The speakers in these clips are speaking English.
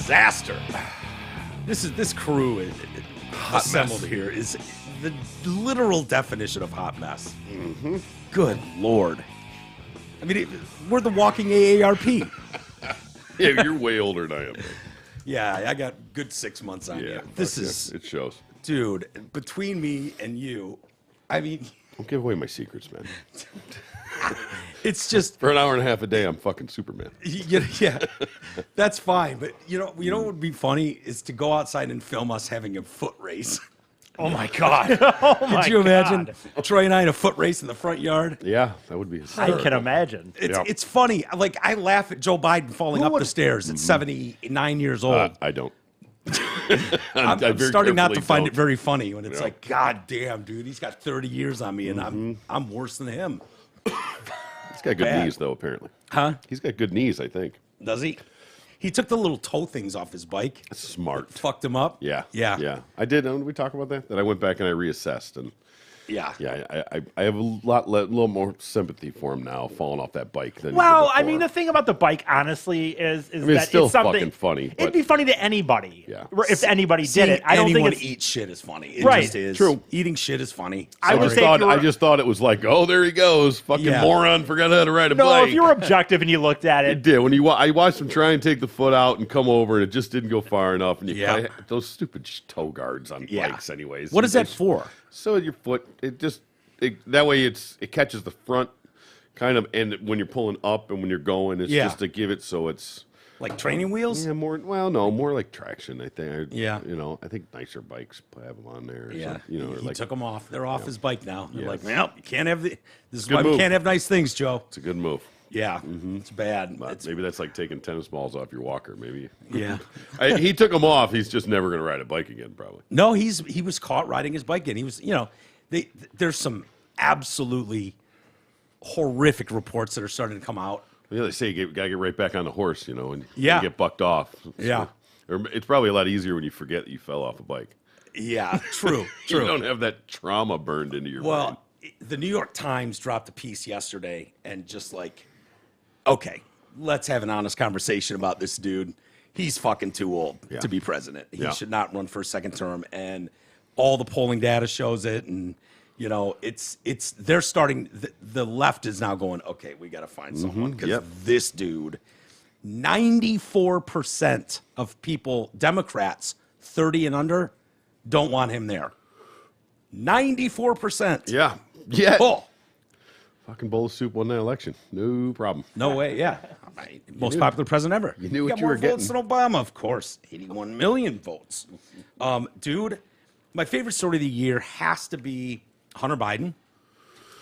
disaster. This crew assembled here is the literal definition of hot mess. Mm-hmm. Good Lord. I mean, we're the walking AARP. Yeah, you're way older than I am. Yeah, I got good 6 months on you. This is... It shows. Dude, between me and you, I mean... Don't give away my secrets, man. It's just... For an hour and a half a day, I'm fucking Superman. Yeah, that's fine. But you know what would be funny is to go outside and film us having a foot race. Oh my God! Oh my Could you imagine God. Troy and I in a foot race in the front yard? Yeah, that would be hysterical. I can imagine. It's funny. Like, I laugh at Joe Biden falling up the stairs at 79 years old. I don't. I'm very starting not to carefully find don't. it very funny when it's like, God damn, dude, he's got 30 years on me, and I'm worse than him. He's got good Bad. knees, though, apparently. Huh? He's got good knees, I think. Does he? He took the little toe things off his bike. Smart. Fucked him up. Yeah. Yeah. Yeah. I did. Did we talk about that? That I went back and I reassessed. And Yeah. I have a little more sympathy for him now, falling off that bike than Well, I before. mean, the thing about the bike, honestly, is mean, that it's still something, fucking funny, but- It'd be funny to anybody. Yeah. If anybody Seeing did it. I don't think anyone it's... eat shit is funny. It Right. just is. True. Eating shit is funny. I would say if you were- I just thought it was like, oh, there he goes, fucking Yeah. moron, forgot how to ride a No, bike. if you were objective and you looked at It it, did. When I watched him try and take the foot out and come over, and it just didn't go far enough. And those stupid toe guards on bikes, anyways. What is that for? So your foot, that way it catches the front, kind of, and when you're pulling up and when you're going, it's just to give it so it's Like training wheels? more like traction. I think. I think nicer bikes have them on there. Yeah. So, He took them off. They're off his bike now. They're like, Yes. well, you can't have this is Good why we move. can't have nice things, Joe. it's a good move. Yeah. It's bad. But maybe that's like taking tennis balls off your walker. Maybe. Yeah. He took them off. He's just never going to ride a bike again, probably. No, he was caught riding his bike, and he was, there's some absolutely horrific reports that are starting to come out. Yeah, they say you got to get right back on the horse, and Yeah. you get bucked off. Yeah. Or it's probably a lot easier when you forget that you fell off a bike. Yeah, true. You don't have that trauma burned into your brain. Well, the New York Times dropped a piece yesterday, and just like, okay, let's have an honest conversation about this dude. He's fucking too old to be president. He should not run for a second term, and all the polling data shows it. And they're starting. The left is now going, okay, we got to find someone because this dude. 94% of people, Democrats, 30 and under, don't want him there. 94%. Yeah. Oh, Fucking bowl of soup won that election. No problem. no way. Yeah. Most popular president ever. You knew what got you more were votes getting. than Obama, of course. 81 million votes. Dude, my favorite story of the year has to be Hunter Biden.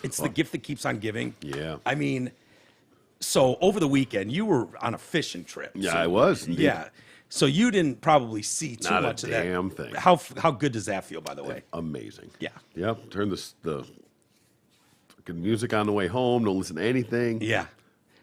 It's the gift that keeps on giving. Yeah. I mean, so over the weekend, you were on a fishing trip. Yeah, So- I was. Indeed. Yeah. So you didn't probably see too Not a much of that. damn thing. How good does that feel, by the way? Amazing. Yeah. Yep. Turn the fucking music on the way home. Don't listen to anything. Yeah.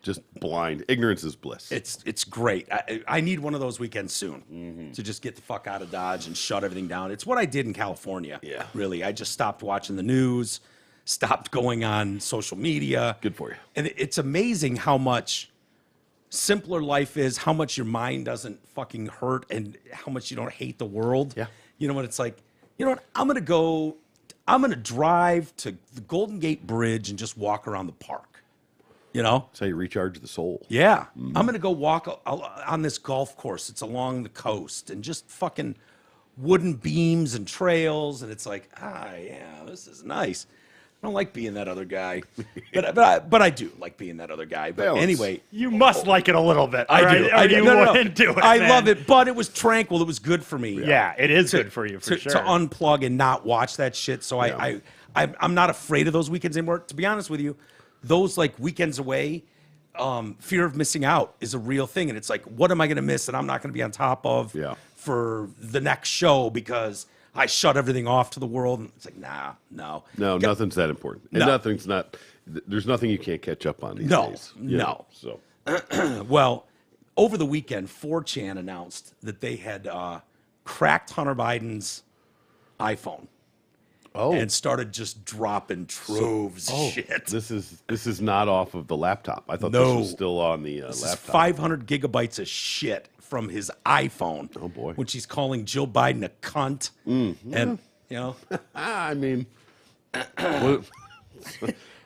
Just blind. Ignorance is bliss. It's great. I need one of those weekends soon to just get the fuck out of Dodge and shut everything down. It's what I did in California. Yeah. Really. I just stopped watching the news, stopped going on social media. Good for you. And it's amazing how much simpler life is, how much your mind doesn't fucking hurt, and how much you don't hate the world. Yeah. You know what it's like? You know what? I'm going to drive to the Golden Gate Bridge and just walk around the park. You know? That's how you recharge the soul. Yeah. I'm going to go walk on this golf course. It's along the coast and just fucking wooden beams and trails. And it's like, yeah, this is nice. I don't like being that other guy, but I do like being that other guy. But Balance. anyway, you must like it a little bit. I right? do. Or I do. you No. wouldn't do it. I man. love it, but it was tranquil. It was good for me. Yeah, it is good for you for to sure. unplug and not watch that shit. So I'm not afraid of those weekends anymore. To be honest with you, those like weekends away, fear of missing out is a real thing. And it's like, what am I going to miss that I'm not going to be on top of for the next show because I shut everything off to the world? And it's like, no. No, nothing's that important. And nothing's not, there's nothing you can't catch up on these days. You know, so. Well, over the weekend, 4chan announced that they had cracked Hunter Biden's iPhone. and started just dropping troves of shit. This is not off of the laptop. I thought No. this was still on the This is laptop. 500 gigabytes of shit from his iPhone. Oh, boy. When she's calling Jill Biden a cunt. And, I mean, what-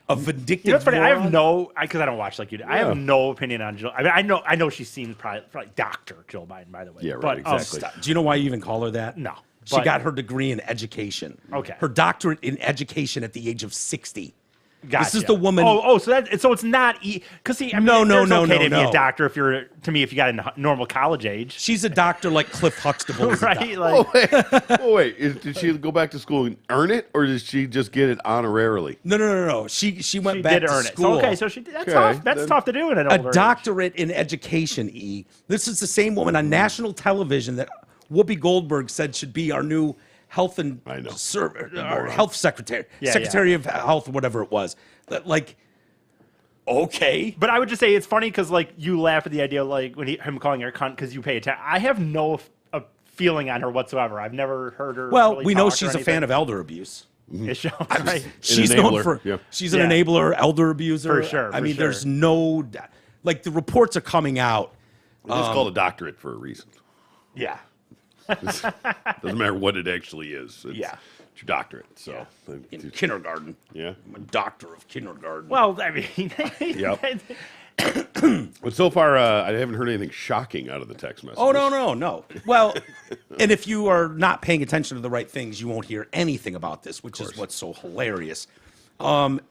a vindictive You know what's funny? I have moron. no, because I don't watch like you do. I have no opinion on Jill. I mean, I know she seems probably like Dr. Jill Biden, by the way. Yeah, right, But, exactly. Stop. Do you know why you even call her that? No. She But- got her degree in education. Okay. Her doctorate in education at the age of 60. Gotcha. This is the woman. So it's not because see, I mean, No, it's okay to be no. a doctor if you're you got a normal college age, She's a doctor like Cliff Huxtable. is a right? doctor. Like, Did she go back to school and earn it, or did she just get it honorarily? No. She went she back did to earn it. school. So, okay, so she that's Okay, tough. That's then- tough to do in an A older age. doctorate in education, E. This is the same woman on national television that Whoopi Goldberg said should be our new health and I know. our health secretary, Yeah, secretary of health, whatever it was. Like, okay. But I would just say it's funny because like you laugh at the idea like when him calling her a cunt because you pay attention. I have no feeling on her whatsoever. I've never heard her. Well, really we know talk or she's a fan anything. of elder abuse. It shows, right? She's known enabler, for yeah. she's an Yeah. enabler, elder abuser. For sure, I for mean, sure. there's no like the reports are coming out. It's called a doctorate for a reason. Yeah. Doesn't matter what it actually is. Yeah. It's your doctorate. So, In kindergarten. yeah. I'm a doctor of kindergarten. Well, I mean, Yep. But so far, I haven't heard anything shocking out of the text message. Oh, no. Well, and if you are not paying attention to the right things, you won't hear anything about this, which is what's so hilarious.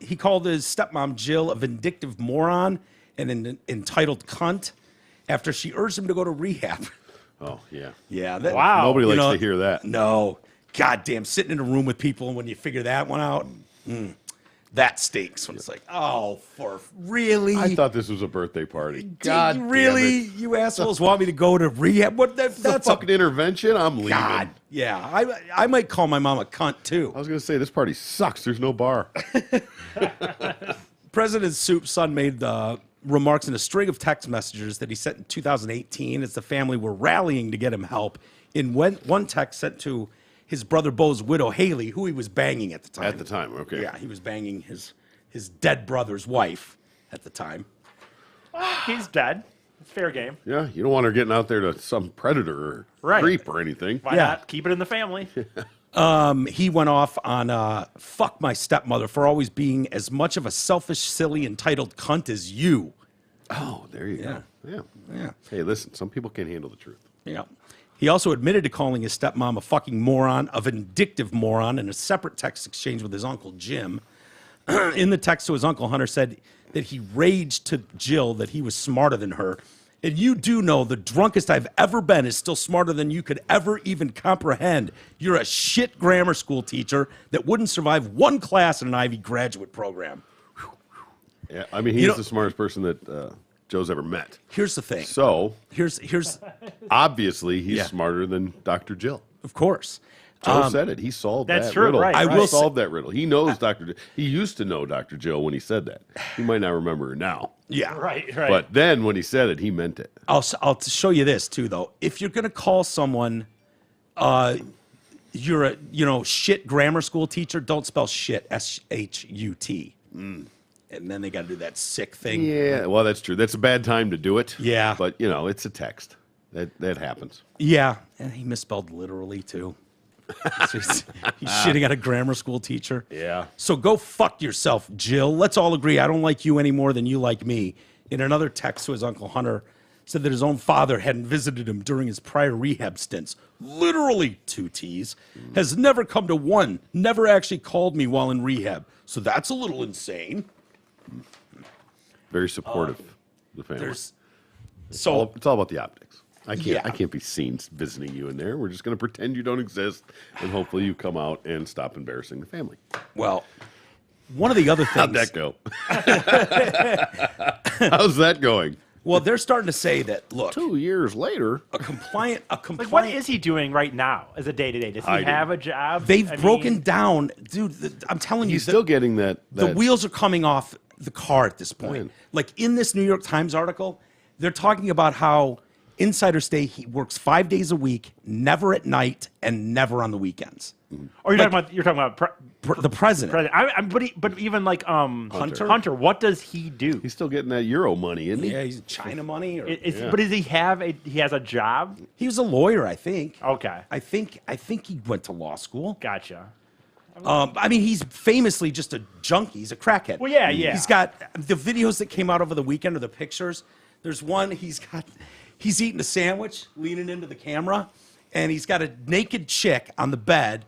He called his stepmom, Jill, a vindictive moron and an entitled cunt after she urged him to go to rehab. Oh, yeah. Yeah. Wow. Nobody You likes know, to hear that. No. Goddamn, sitting in a room with people and when you figure that one out, that stinks. When it's like, oh, for really? I thought this was a birthday party. Did God you damn really? it. You assholes want me to go to rehab? What? That's That's a fucking intervention. I'm leaving. God. Yeah, I might call my mom a cunt too. I was going to say, this party sucks. There's no bar. President Soup's son made remarks in a string of text messages that he sent in 2018 as the family were rallying to get him help. In one text sent to his brother Bo's widow, Haley, who he was banging at the time. At the time, okay. Yeah, he was banging his dead brother's wife at the time. He's dead. It's fair game. Yeah, you don't want her getting out there to some predator or Right. creep or anything. Why Yeah. not keep it in the family? He went off on fuck my stepmother for always being as much of a selfish, silly, entitled cunt as you. Oh, there you Yeah. go. Yeah. Yeah. Hey, listen, some people can't handle the truth. Yeah. He also admitted to calling his stepmom a fucking moron, a vindictive moron, in a separate text exchange with his uncle Jim. In the text to his uncle, Hunter said that he raged to Jill that he was smarter than her. And you do know the drunkest I've ever been is still smarter than you could ever even comprehend. You're a shit grammar school teacher that wouldn't survive one class in an Ivy graduate program. Yeah, I mean, he's the smartest person that Joe's ever met. Here's the thing. So, Here's obviously, he's Yeah. smarter than Dr. Jill. of course. Joe said it. He solved that's that true, riddle. right, I right. will He solved that riddle. He knows Dr. Jill. He used to know Dr. Jill when he said that. He might not remember her now. Yeah. Right. But then when he said it, he meant it. I'll show you this too, though. If you're gonna call someone, you're a shit grammar school teacher, don't spell shit SHUT. And then they got to do that sick thing. Yeah, well, that's true. That's a bad time to do it. Yeah. But, it's a text. That happens. Yeah, and he misspelled literally too. He's shitting at a grammar school teacher. Yeah. So go fuck yourself, Jill. Let's all agree I don't like you any more than you like me. In another text to his uncle Hunter, said that his own father hadn't visited him during his prior rehab stints. Literally, 2 T's. Has never come to one. Never actually called me while in rehab. So that's a little insane. Very supportive of the family. There's It's all about the optics. I Yeah. can't be seen visiting you in there. We're just going to pretend you don't exist, and hopefully you come out and stop embarrassing the family. well, one of the other How'd things. that go? How's that going? Well, they're starting to say that. Look, 2 years later, a compliant. Like, what is he doing right now as a day-to-day? Does he Hiding. have a job? They've I mean, broken down, dude. I'm telling you, he's still getting that. the wheels are coming off the car at this point. Man. Like in this New York Times article, they're talking about how insiders say he works 5 days a week, never at night, and never on the weekends. Or you're talking about The president. But even like Hunter, what does he do? He's still getting that Euro money, isn't he? Yeah, he's China money. But does he have he has a job? He was a lawyer, I think. Okay. I think he went to law school. Gotcha. I mean, he's famously just a junkie. He's a crackhead. Well, yeah. He's got the videos that came out over the weekend or the pictures. There's one he's eating a sandwich, leaning into the camera, and he's got a naked chick on the bed,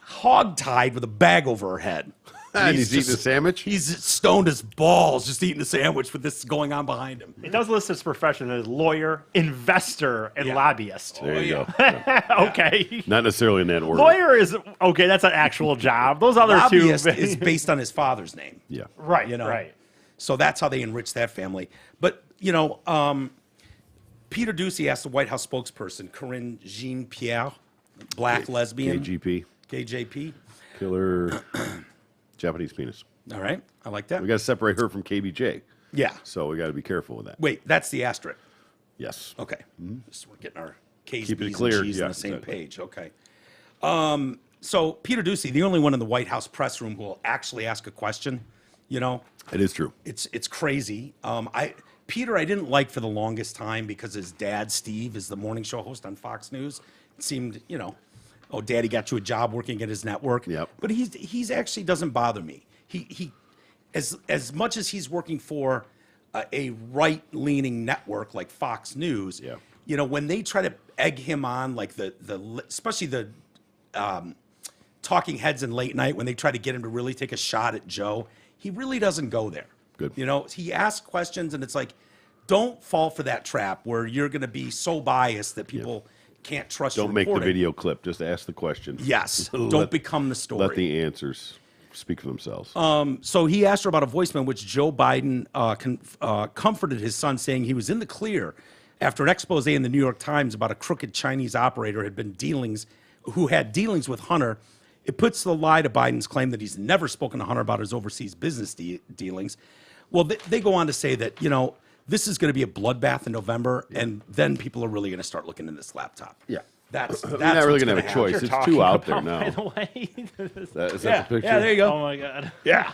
hog-tied with a bag over her head. And he's eating a sandwich? He's stoned as balls just eating a sandwich with this going on behind him. It does list his profession as lawyer, investor, and lobbyist. There you go. Okay. Not necessarily in that order. Lawyer is, okay, that's an actual job. Those other Lobbyist two. is based on his father's name. Yeah. Right, You know? right. So that's how they enrich that family. But, Peter Ducey asked the White House spokesperson, Corinne Jean-Pierre, black lesbian. KGP. KJP. Killer Japanese penis. All right. I like that. We got to separate her from KBJ. Yeah. So we got to be careful with that. Wait, that's the asterisk. Yes. Okay. Just we're getting our K's, Keep it B's, clear. and G's Yeah, on the same exactly. page. Okay. So Peter Ducey, the only one in the White House press room who will actually ask a question, It is true. it's crazy. Peter, I didn't like for the longest time because his dad, Steve, is the morning show host on Fox News. It seemed, oh, Daddy got you a job working at his network. Yep. But he's actually doesn't bother me. He as much as he's working for a right-leaning network like Fox News. Yeah. When they try to egg him on, like especially the talking heads in late night, when they try to get him to really take a shot at Joe, he really doesn't go there. Good. He asks questions, and it's like, don't fall for that trap where you're going to be so biased that people can't trust your Don't make the reporting. video clip. Just ask the question. Yes. Don't become the story. Let the answers speak for themselves. So he asked her about a voicemail in which Joe Biden comforted his son, saying he was in the clear after an expose in the New York Times about a crooked Chinese operator who had dealings with Hunter. It puts the lie to Biden's claim that he's never spoken to Hunter about his overseas business dealings. Well, they go on to say that, this is going to be a bloodbath in November, and then people are really going to start looking in this laptop. Yeah. That's You're not really what's going to have a happen. choice. You're It's talking too out there about, now. By the way. Is that the picture? Yeah, there you go. Oh my God. Yeah,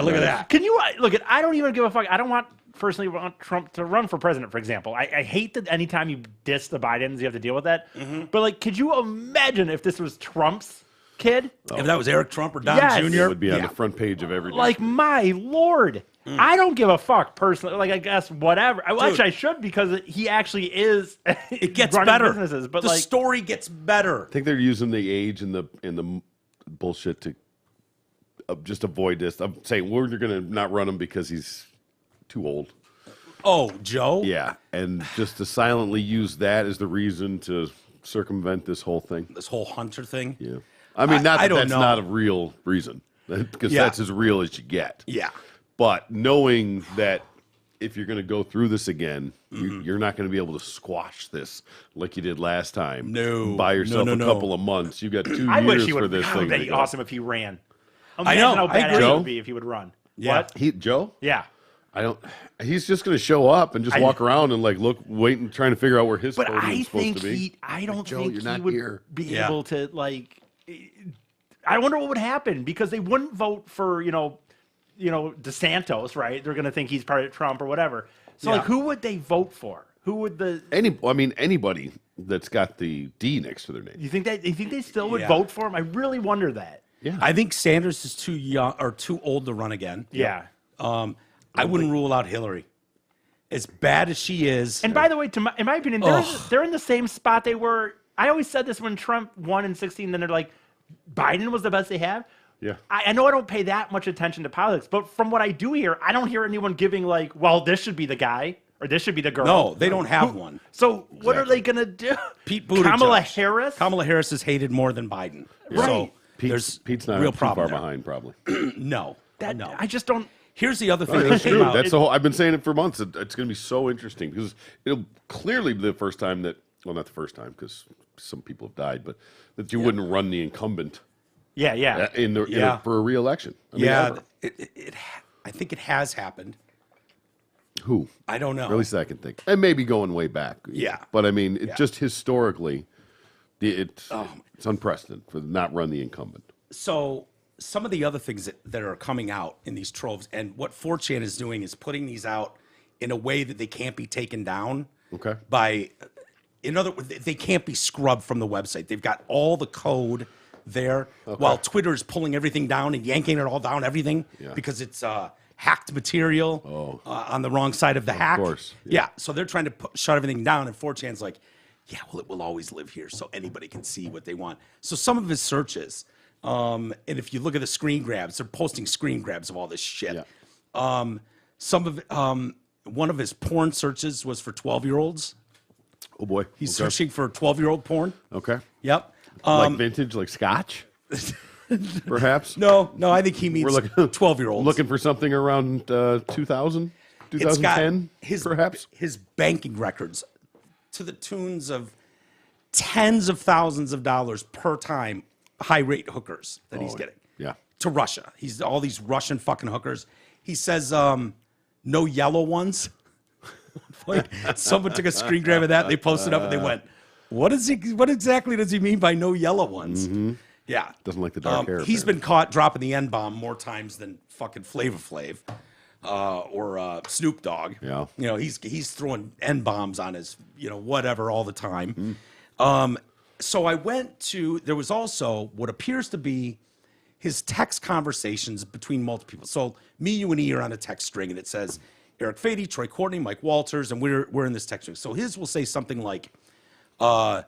look at that. Can you look at? I don't even give a fuck. I don't personally want Trump to run for president, for example. I hate that anytime you diss the Bidens, you have to deal with that. Mm-hmm. But could you imagine if this was Trump's kid? If that was Eric Trump or Don Yes. Jr., It would be on the front page of every My Lord. I don't give a fuck personally. I guess whatever. Actually, I should because he actually is. it gets running better. Businesses, but the story gets better. I think they're using the age and the bullshit to just avoid this. I'm saying we're going to not run him because he's too old. Oh, Joe? Yeah, and just to silently use that as the reason to circumvent this whole thing. This whole Hunter thing? Yeah. I mean, not that don't that's know. not a real reason, because that's as real as you get. Yeah. But knowing that if you're going to go through this again, you're not going to be able to squash this like you did last time. No. Buy yourself No. a couple of months. You got 2 I wish years he for would. this God, thing. that'd to be go. awesome if he ran. I Imagine know. how I badass agree. it would be if he would run. Yeah. What? Joe? Yeah. He's just going to show up and just walk around and look, wait, and trying to figure out where his But I podium's supposed think to be. I don't Joe, think you're he not would here. be Yeah. able to I wonder what would happen because they wouldn't vote for DeSantos, right? They're going to think he's part of Trump or whatever. So Yeah. who would they vote for? Who would Anybody that's got the D next to their name. you think they still would Yeah. vote for him? I really wonder that. Yeah. I think Sanders is too young or too old to run again. Yeah. I wouldn't rule out Hillary. As bad as she is. And by the way, in my opinion, they're in the same spot they were. I always said this when Trump won in 2016. Then they're like, Biden was the best they have. Yeah. I know I don't pay that much attention to politics, but from what I do hear, I don't hear anyone giving well, this should be the guy or this should be the girl. No, they don't have one. So what are they gonna do? Pete Buttigieg. Kamala Harris. Kamala Harris is hated more than Biden. Right. So Pete's not real too problem far there. behind, probably. No. No. I just don't. Here's the other thing that That's came true. out. That's the whole. I've been saying it for months. It's going to be so interesting because it'll clearly be the first time that. Well, not the first time because some people have died, but that you wouldn't run the incumbent. Yeah. For a re-election. I mean, Yeah, ever. I think it has happened. Who? I don't know. Or at least I can think. And maybe going way back. Yeah. But I mean, just historically, it's unprecedented for not run the incumbent. So some of the other things that are coming out in these troves, and what 4chan is doing is putting these out in a way that they can't be taken down. Okay. In other words, they can't be scrubbed from the website. They've got all the code there, while Twitter is pulling everything down and yanking it all down, everything, because it's hacked material on the wrong side of the hack. Of course. Yeah. So they're trying to shut everything down, and 4chan's like, yeah, well, it will always live here, so anybody can see what they want. So some of his searches, and if you look at the screen grabs, they're posting screen grabs of all this shit. Yeah. One of his porn searches was for 12-year-olds. Oh boy. He's searching for 12-year-old porn. Okay. Yep. Like vintage, like Scotch, perhaps. No, I think he means 12-year-olds. Looking for something around 2000, 2010, perhaps. His banking records to the tunes of tens of thousands of dollars per time, high rate hookers that he's getting. Yeah. To Russia. He's all these Russian fucking hookers. He says, no yellow ones. Like someone took a screen grab of that, they posted up and they went, what exactly does he mean by no yellow ones? Mm-hmm. Yeah. Doesn't like the dark hair. He's been caught dropping the N-bomb more times than fucking Flavor Flav or Snoop Dogg. Yeah. You know, he's throwing N-bombs on his, whatever all the time. So I went to, there was also what appears to be his text conversations between multiple people. So me, you, and E are on a text string, and it says Eric Fady, Troy Courtney, Mike Walters, and we're in this text string. So his will say something like, Jim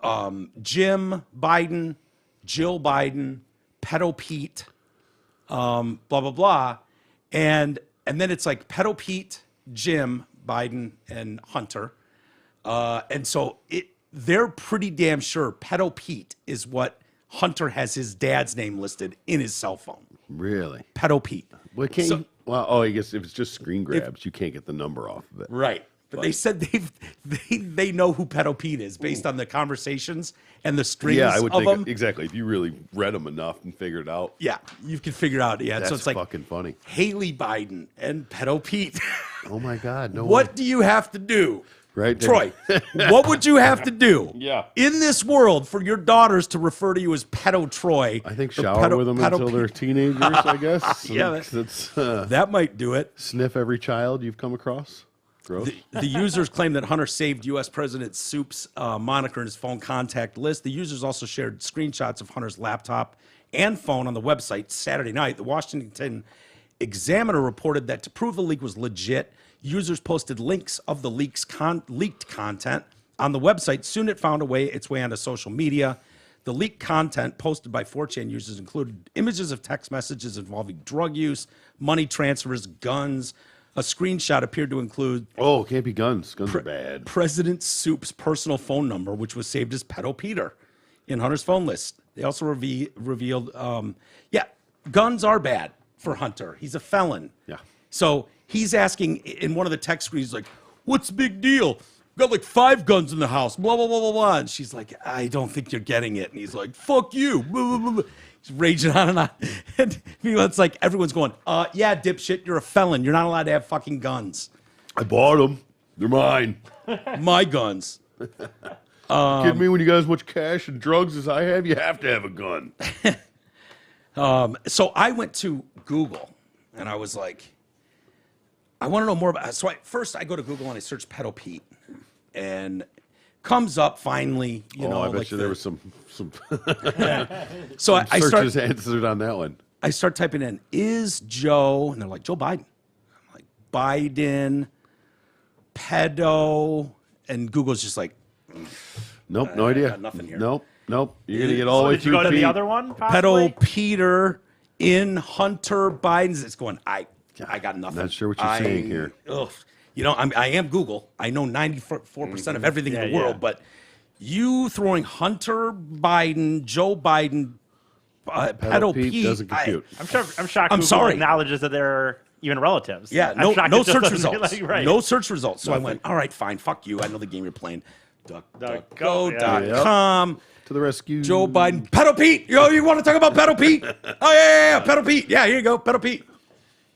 Biden, Jill Biden, Pedo Pete, blah blah blah, and then it's like Pedo Pete, Jim Biden, and Hunter, and so they're pretty damn sure Pedo Pete is what Hunter has his dad's name listed in his cell phone. Really? Pedo Pete. Well, I guess if it's just screen grabs, you can't get the number off of it. Right. But they said they know who Pedo Pete is based on the conversations and the strings I would of think them. exactly. If you really read them enough and figured it out. Yeah, you can figure out. Yeah, That's so it's like fucking funny. Haley Biden and Pedo Pete. Oh my God! No. What do you have to do, right, Troy? What would you have to do? Yeah. In this world for your daughters to refer to you as Pedo Troy? I think shower with them until they're teenagers. I guess. Yeah, that's that might do it. Sniff every child you've come across. Gross. The users claim that Hunter saved U.S. President Soup's moniker in his phone contact list. The users also shared screenshots of Hunter's laptop and phone on the website Saturday night. The Washington Examiner reported that to prove the leak was legit, users posted links of the leaked content on the website. Soon it found its way onto social media. The leaked content posted by 4chan users included images of text messages involving drug use, money transfers, guns. A screenshot appeared to include it can't be guns. Guns are bad. President Soup's personal phone number, which was saved as Pedo Peter in Hunter's phone list. They also revealed, guns are bad for Hunter. He's a felon. Yeah. So he's asking in one of the text screens, like, what's the big deal? Got like 5 guns in the house, blah, blah, blah, blah, blah. And she's like, I don't think you're getting it. And he's like, fuck you. Blah, blah, blah, blah. He's raging on and on. And meanwhile, it's like everyone's going, yeah, dipshit, you're a felon. You're not allowed to have fucking guns. I bought them. They're mine. My guns. Kidding me? When you guys much cash and drugs as I have, you have to have a gun. So I went to Google and I was like, I want to know more about. So first I go to Google and I search Pedo Pete, and comes up finally. I bet you there was some So I searches answered on that one. I start typing in is Joe, and they're like Joe Biden. I'm like Biden, pedo, and Google's just like, nope, no idea. got nothing here. Nope. You're gonna get all the way Did you through. go to the other one? Possibly? Pedo Peter in Hunter Biden's. It's going. I got nothing. Not sure what you're saying here. Ugh. I am Google. I know 94% of everything in the world, but you throwing Hunter Biden, Joe Biden, Pedo Pete doesn't compute. I'm shocked. I'm Google sorry. acknowledges that they're even relatives. Yeah, I'm shocked no it just search doesn't- results. like, right. No search results. So I went, all right, fine, fuck you. I know the game you're playing. DuckDuckGo.com. To the rescue. Joe Biden, Pedo Pete. You want to talk about Pedo Pete? Oh, yeah, Pedo Pete. Yeah, here you go, Pedo Pete.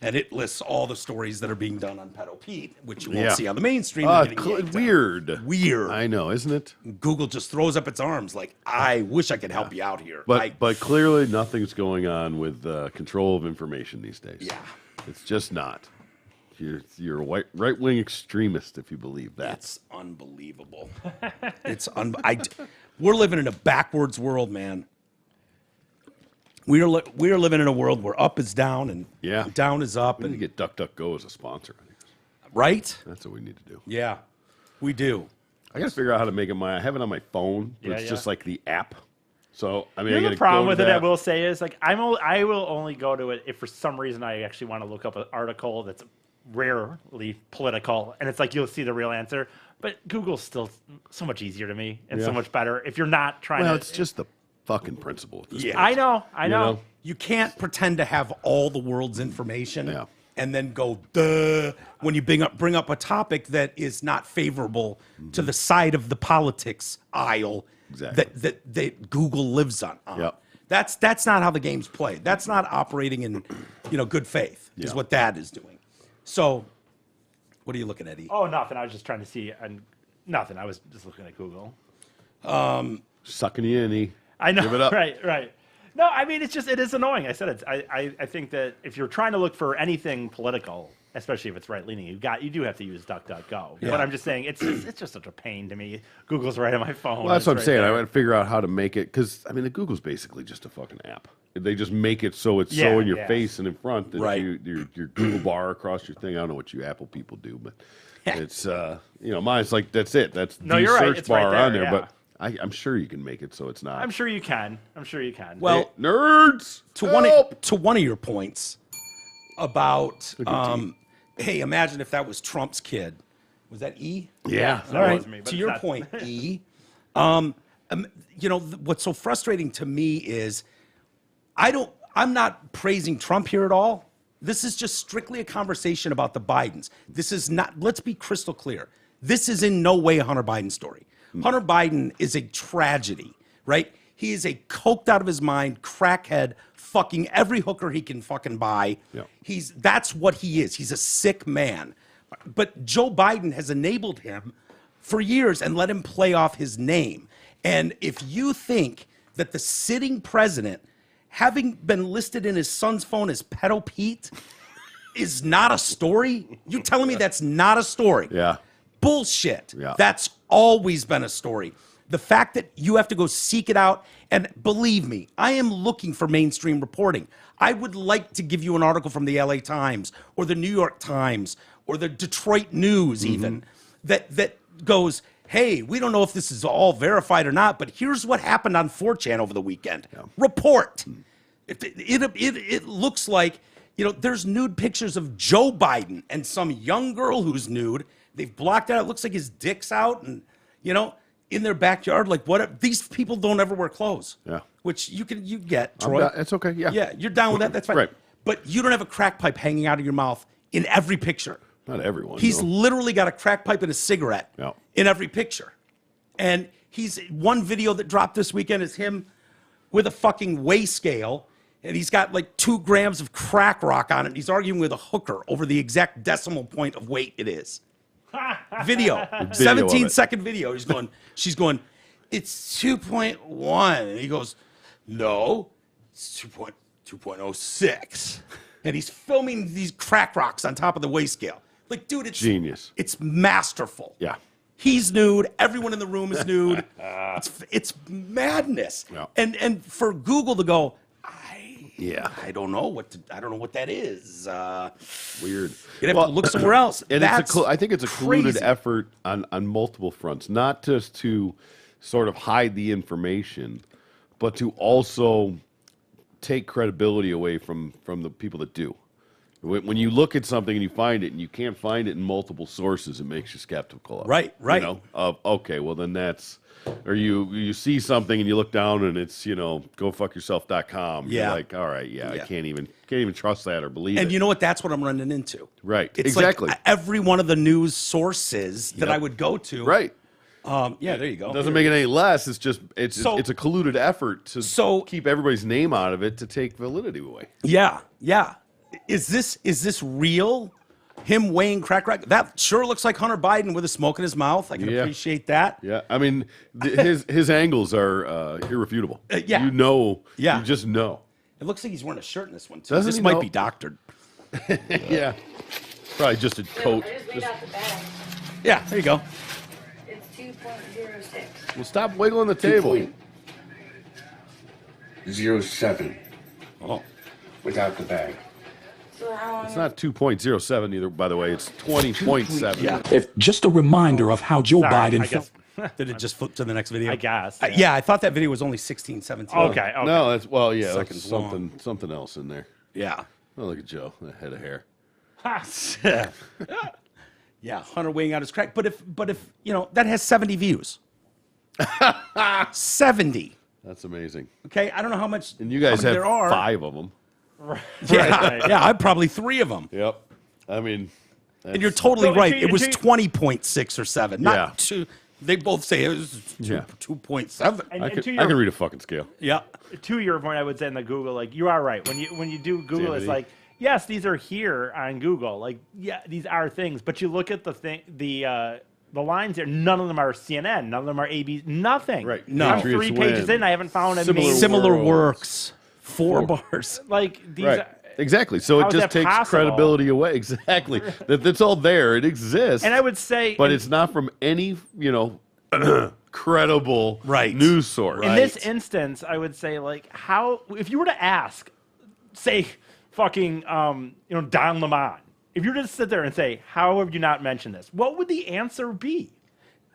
And it lists all the stories that are being done on Pedo Pete, which you won't Yeah. see on the mainstream. They're getting yanked out. Weird. Weird. I know, isn't it? Google just throws up its arms like, I wish I could help you out here. But clearly nothing's going on with control of information these days. Yeah. It's just not. You're a right-wing extremist if you believe that. It's unbelievable. We're living in a backwards world, man. We are living in a world where up is down and down is up. We And need to get DuckDuckGo as a sponsor. I think right? that's what we need to do. Yeah, we do. I got to figure out how to make it I have it on my phone, but Yeah, it's yeah. just like the app. So, I mean, You I know got the to problem go with to it, that. I will say, is like I will only go to it if for some reason I actually want to look up an article that's rarely political, and it's like you'll see the real answer. But Google's still so much easier to me and so Yeah. much better if you're not trying Well, to. it's just the fucking principle at this Yeah. point. I know. You can't pretend to have all the world's information Yeah. and then go, duh, when you bring up a topic that is not favorable to the side of the politics aisle Exactly. that Google lives on. Yep. That's not how the game's played. That's not operating in good faith, is Yeah. what that is doing. So, what are you looking at, E? Oh, nothing. I was just trying to see, and nothing. I was just looking at Google. Sucking you in, E. I know. Give it up. Right. No, I mean it is annoying. I said it. I think that if you're trying to look for anything political, especially if it's right leaning, you do have to use DuckDuckGo. Yeah. But I'm just saying it's just such a pain to me. Google's right on my phone. Well, that's It's what I'm right saying. there. I got to figure out how to make it because the Google's basically just a fucking app. They just make it so it's Yeah, so in your yeah. face and in front that Right. your Google bar across your thing. I don't know what you Apple people do, but it's mine's like that's it. That's No, the you're right. search It's bar right there, on there. yeah. But I'm sure you can make it so it's not. I'm sure you can. Well, Hey, nerds. to help! one of your points about Look at hey, imagine if that was Trump's kid. Was that E? Yeah. That All right. was me, but To it's your not. point, E. What's so frustrating to me is I'm not praising Trump here at all. This is just strictly a conversation about the Bidens. This is not, let's be crystal clear. This is in no way a Hunter Biden story. Hunter Biden is a tragedy, right? He is a coked out of his mind, crackhead, fucking every hooker he can fucking buy. Yeah. That's what he is. He's a sick man. But Joe Biden has enabled him for years and let him play off his name. And if you think that the sitting president, having been listed in his son's phone as Pedo Pete, is not a story, you telling me that's not a story? Yeah. Bullshit. Yeah. That's always been a story. The fact that you have to go seek it out, and believe me, I am looking for mainstream reporting. I would like to give you an article from the LA Times or the New York Times or the Detroit News even that goes, hey, we don't know if this is all verified or not, but here's what happened on 4chan over the weekend. Report. It looks like, there's nude pictures of Joe Biden and some young girl who's nude. They've blocked out. It looks like his dick's out and, in their backyard. Like, what? These people don't ever wear clothes. Yeah. Which you get, Troy. It's okay. Yeah. Yeah, you're down with that. That's fine. Right. But you don't have a crack pipe hanging out of your mouth in every picture. Not everyone. He's no. literally got a crack pipe and a cigarette Yeah. in every picture. And one video that dropped this weekend is him with a fucking weigh scale, and he's got like 2 grams of crack rock on it. And he's arguing with a hooker over the exact decimal point of weight it is. Video. of 17-second video. She's going, it's 2.1. And he goes, no, it's 2.06. And he's filming these crack rocks on top of the weigh scale. Like, dude, it's Genius. It's masterful. Yeah. He's nude. Everyone in the room is nude. It's madness. Yeah. And for Google to go, Yeah. I don't know what that is. Weird. You'd have to look somewhere else. And That's I think it's a colluded crazy. effort on multiple fronts, not just to sort of hide the information, but to also take credibility away from the people that do. When you look at something and you find it and you can't find it in multiple sources, it makes you skeptical of it. Right. Okay, well then that's, or you see something and you look down and it's, gofuckyourself.com. Yeah. You're like, all right, yeah, Yeah. I can't even trust that or believe it. And you know what? That's what I'm running into. Right. It's Exactly. like every one of the news sources that I would go to. Right. Yeah, there you go. Doesn't make it any less. It's just it's So- a colluded effort to So- keep everybody's name out of it to take validity away. Yeah. is this real? Him weighing crack rock? That sure looks like Hunter Biden with a smoke in his mouth. I can appreciate that. Yeah, I mean, his angles are irrefutable. Yeah. You know. Yeah. You just know. It looks like he's wearing a shirt in this one, too. Doesn't This he might know? be doctored. Yeah. Probably just a coat. I just laid out the bag. Yeah, there you go. It's 2.06. Well, stop wiggling the table. 2.07 Oh. without the bag. So how long? It's not 2.07 either, by the way. It's 20.7. Yeah. If just a reminder of how Joe Sorry, Biden I guess. Did it just flip to the next video? I guess. Yeah, I thought that video was only 16, 17. Okay. No, that's that's Seconds something else in there. Yeah. Oh, look at Joe, that head of hair. Yeah, Hunter weighing out his crack. But if that has 70 views. 70. That's amazing. Okay, I don't know how much. And you guys how many have there are. 5 of them. Yeah, yeah, I'm probably 3 of them. Yep. I mean, And you're totally So, right. until- It was until- 20.6 or 7, not Yeah. 2. They both say it was 2.7. And I to can your- read a fucking scale. Yeah. to your point, I would say in the Google, like you are right. When you do Google, it's Activity. like yes, these are here on Google. Like yeah, these are things. But you look at the lines there. None of them are CNN. None of them are AB. Nothing. Right. No. I'm Patriots 3 pages win. in. I haven't found a Similar main- Similar worlds. works. 4 bars. like these. Right. Exactly. So How it is just that takes possible? credibility away. Exactly. That's all there. It exists. And I would say, but it's not from any, credible Right. news source. in this Right. instance, I would say like how if you were to ask, say, fucking Don Lemon, if you were to sit there and say, how have you not mentioned this? What would the answer be?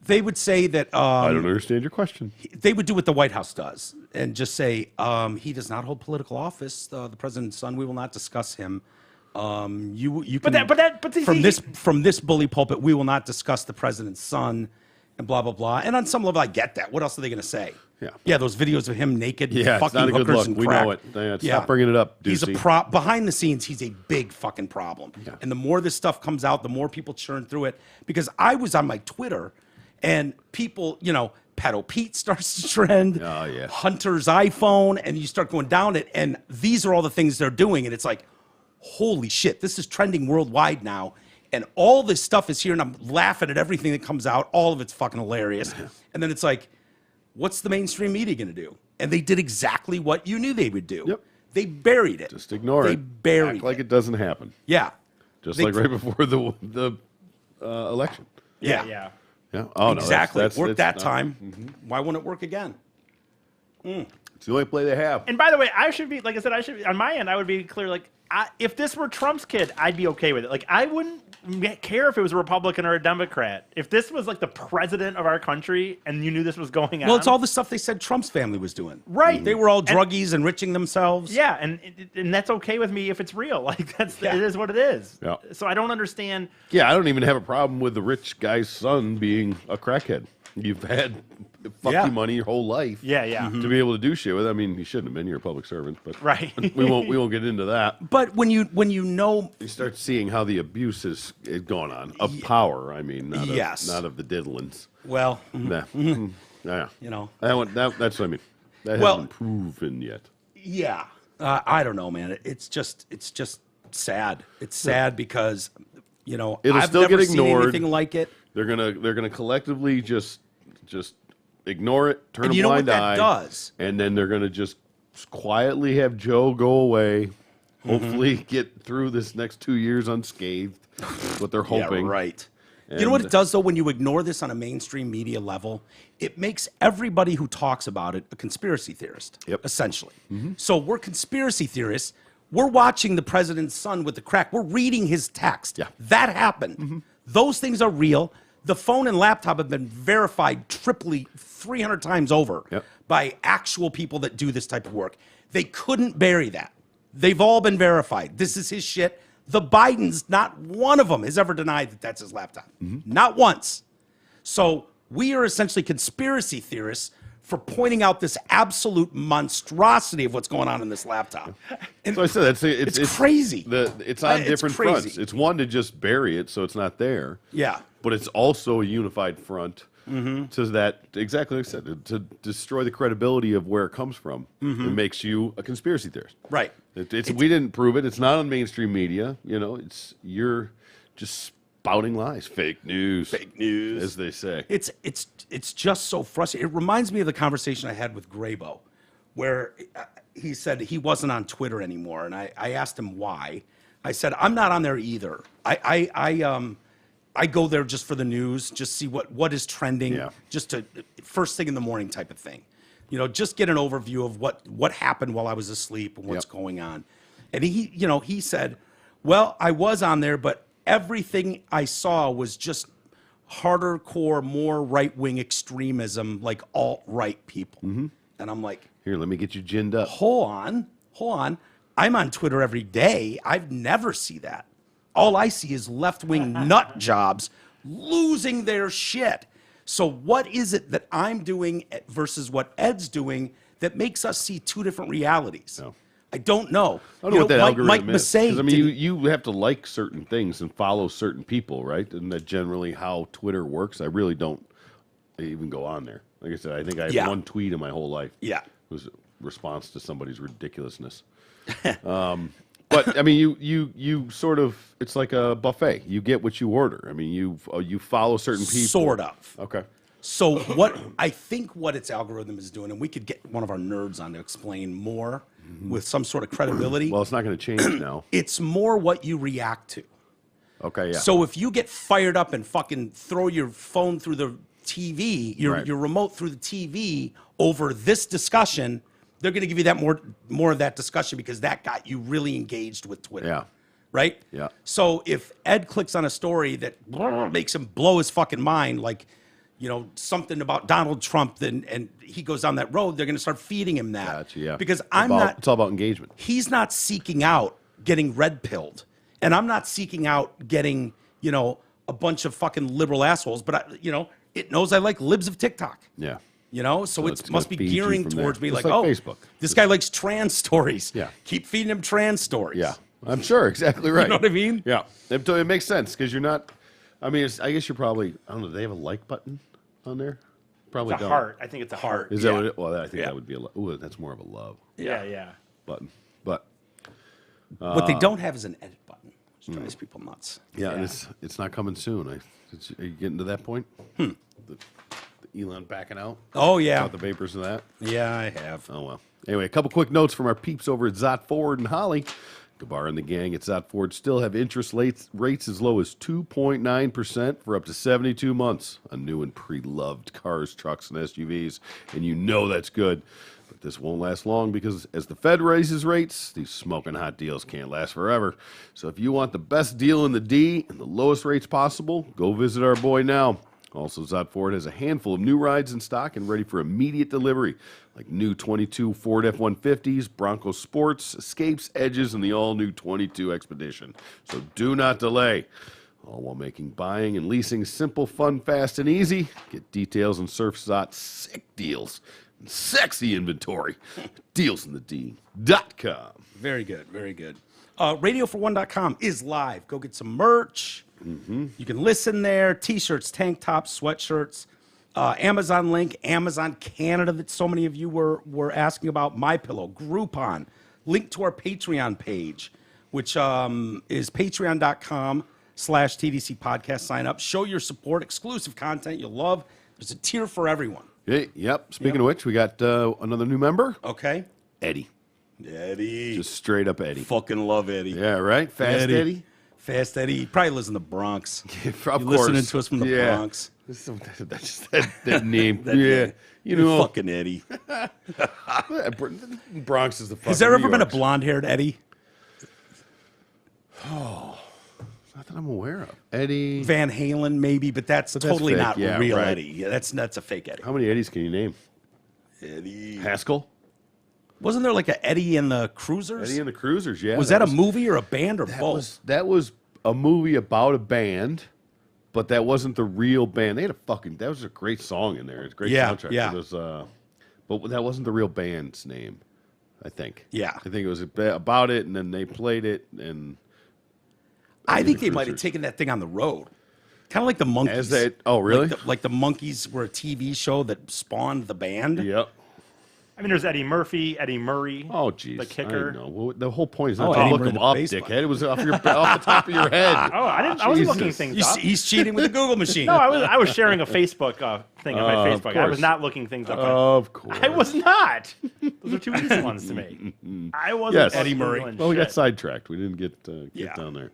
They would say that I don't understand your question. they would do what the White House does and just say he does not hold political office. The president's son. We will not discuss him. You can. But see, From this bully pulpit, we will not discuss the president's son, and blah blah blah. And on some level, I get that. What else are they going to say? Yeah. those videos of him naked, Yeah, it's fucking not a good hookers look. and We crack. know it. Stop bringing it up, He's a Ducey. behind the scenes. He's a big fucking problem. Yeah. And the more this stuff comes out, the more people churn through it. Because I was on my Twitter, and people, Pedo Pete starts to trend. Oh, yeah. Hunter's iPhone, and you start going down it, and these are all the things they're doing, and it's like, holy shit, this is trending worldwide now, and all this stuff is here, and I'm laughing at everything that comes out. All of it's fucking hilarious. And then it's like, what's the mainstream media going to do? And they did exactly what you knew they would do. Yep. They buried it. Just ignore They it. buried Act like it. it doesn't happen. Yeah. Just They- like right before the election. Yeah. yeah. Yeah. Oh, no. Exactly. That's, Worked that's that not- time. Why wouldn't it work again? It's the only play they have. And by the way, I should be like I said. I should on my end. I would be clear. Like, if this were Trump's kid, I'd be okay with it. Like, I wouldn't care if it was a Republican or a Democrat. If this was like the president of our country, and you knew this was going on, Well, it's all the stuff they said Trump's family was doing. Right. They were all druggies, enriching themselves. Yeah, and that's okay with me if it's real. Like Yeah. it is what it is. Yeah. So I don't understand. Yeah, I don't even have a problem with the rich guy's son being a crackhead. You've had fuck Yeah. you money your whole life. Yeah, yeah. To be able to do shit with. I mean, you shouldn't have been. You're a public servant, but Right. we won't get into that. But when you know, You start seeing how the abuse is going on of power. I mean, not Yes. not of the diddlings. well, Nah. Yeah, that's what I mean. That Well- hasn't been proven yet. yeah, I don't know, man. It's just sad. It's sad because It'll I've still never get seen ignored. anything like it. They're gonna collectively just ignore it, turn And a you know what blind that eye, does? and then they're gonna just quietly have Joe go away. Hopefully, get through this next 2 years unscathed. That's what they're hoping. Yeah, right. You know what it And- does, though, when you ignore this on a mainstream media level? It makes everybody who talks about it a conspiracy theorist, Yep. essentially. So we're conspiracy theorists. We're watching the president's son with the crack. We're reading his text. Yeah. That happened. Those things are real. The phone and laptop have been verified triply 300 times over Yep. by actual people that do this type of work. They couldn't bury that. They've all been verified. This is his shit. The Bidens, not one of them has ever denied that that's his laptop. Not once. So we are essentially conspiracy theorists for pointing out this absolute monstrosity of what's going on in this laptop. And So I said it's crazy. It's on It's different crazy. fronts. It's one to just bury it so it's not there. Yeah. But it's also a unified front to that, exactly like I said, to destroy the credibility of where it comes from. It makes you a conspiracy theorist. Right. We didn't prove it. It's not on mainstream media. You're just spouting lies, fake news, as they say. It's just so frustrating. It reminds me of the conversation I had with Grabo, where he said he wasn't on Twitter anymore, and I asked him why. I said, I'm not on there either. I go there just for the news, just see what is trending, just to first thing in the morning type of thing. Just get an overview of what happened while I was asleep and what's going on. And he said, well, I was on there, but everything I saw was just harder core, more right-wing extremism, like alt-right people. And I'm like, here, let me get you ginned up. Hold on. I'm on Twitter every day. I've never see that. All I see is left-wing nut jobs losing their shit. So what is it that I'm doing versus what Ed's doing that makes us see two different realities? No. I don't know. I don't know what that algorithm Mike is. Massey 'Cause, you have to like certain things and follow certain people, right? Isn't that generally how Twitter works? I really don't even go on there. Like I said, I think I have one tweet in my whole life. Yeah. It was a response to somebody's ridiculousness. But you sort of, it's like a buffet. You get what you order. You follow certain people. Sort of. Okay. So I think what its algorithm is doing, and we could get one of our nerds on to explain more with some sort of credibility. Well, it's not going to change now. It's more what you react to. Okay, yeah. So if you get fired up and fucking throw your phone through the TV, your remote through the TV over this discussion, they're going to give you that more of that discussion because that got you really engaged with Twitter. Yeah. Right? Yeah. So if Ed clicks on a story that makes him blow his fucking mind, like, something about Donald Trump, and he goes down that road, they're going to start feeding him that. Gotcha, yeah. Because it's all about engagement. He's not seeking out getting red pilled, and I'm not seeking out getting, a bunch of fucking liberal assholes, but it knows I like libs of TikTok. Yeah. So it's it must be gonna feed you gearing from towards there. me Just like, like oh, Facebook. This guy likes trans stories. Yeah. Keep feeding him trans stories. Yeah. I'm sure. Exactly right. You know what I mean? Yeah. It makes sense because you're not, I guess you're probably, I don't know, do they have a like button on there? Probably It's a don't. heart. I think it's a heart. Is that what it? Well, I think that would be ooh, that's more of a love Yeah. button. But What they don't have is an edit button, which drives people nuts. yeah, and it's not coming soon. Are you getting to that point? The Elon backing out? Oh, yeah. About the vapors of that? Yeah, I have. Oh, well. Anyway, a couple quick notes from our peeps over at Zott Ford and Holly. Gabar and the gang at Zott Ford still have interest rates as low as 2.9% for up to 72 months on new and pre-loved cars, trucks, and SUVs. And you know that's good. But this won't last long because as the Fed raises rates, these smoking hot deals can't last forever. So if you want the best deal in the D and the lowest rates possible, go visit our boy now. Also, Zott Ford has a handful of new rides in stock and ready for immediate delivery, like new 22 Ford F-150s, Bronco Sports, Escapes, Edges, and the all-new 22 Expedition. So do not delay. All while making buying and leasing simple, fun, fast, and easy. Get details on Surf Zott's sick deals and sexy inventory. DealsInTheD.com. Very good. Very good. RadioFor1.com is live. Go get some merch. You can listen there. T-shirts, tank tops, sweatshirts. Amazon link, Amazon Canada that so many of you were asking about. MyPillow, Groupon. Link to our Patreon page, which is patreon.com/TDC Podcast. Sign up. Show your support. Exclusive content you'll love. There's a tier for everyone. Hey, yep. Speaking of which, we got another new member. Okay? Eddie. Eddie. Just straight up Eddie. Fucking love Eddie. Yeah, right? Fast Eddie? Fast Eddie. He probably lives in the Bronx. Of You're course. listening to us from the Bronx. That's just that name. That yeah. name. You know. Fucking Eddie. Bronx is the fucking Has there ever New been a York. blonde-haired Eddie? Not that I'm aware of. Eddie. Van Halen, maybe, but that's totally fake. not Yeah, real right. Eddie. Yeah, that's a fake Eddie. How many Eddies can you name? Eddie. Haskell? Wasn't there like a Eddie and the Cruisers? Eddie and the Cruisers, yeah. was that a movie or a band or both? That was a movie about a band, but that wasn't the real band. They had that was a great song in there. It's a great soundtrack. yeah. It was, but that wasn't the real band's name, I think. Yeah. I think it was about it, and then they played it, and I think the they might have Cruisers. taken that thing on the road. Kind of like the Monkeys. As they, oh, really? Like the Monkeys were a TV show that spawned the band. Yep. I mean, there's Eddie Murphy, Eddie Murray. Oh, geez. The kicker. I know. Well, the whole point is not Oh, to Eddie look Murray, them the up, bass dickhead. player. It was off the top of your head. Oh, I wasn't looking things up. He's cheating with the Google machine. No, I was sharing a Facebook thing on my Of Facebook. I was course. not looking things up. Of course. I was not. Those are two easy ones to me. I wasn't. Yes. Eddie Murray. Googling Well, we got shit. sidetracked. We didn't get Yeah. down there.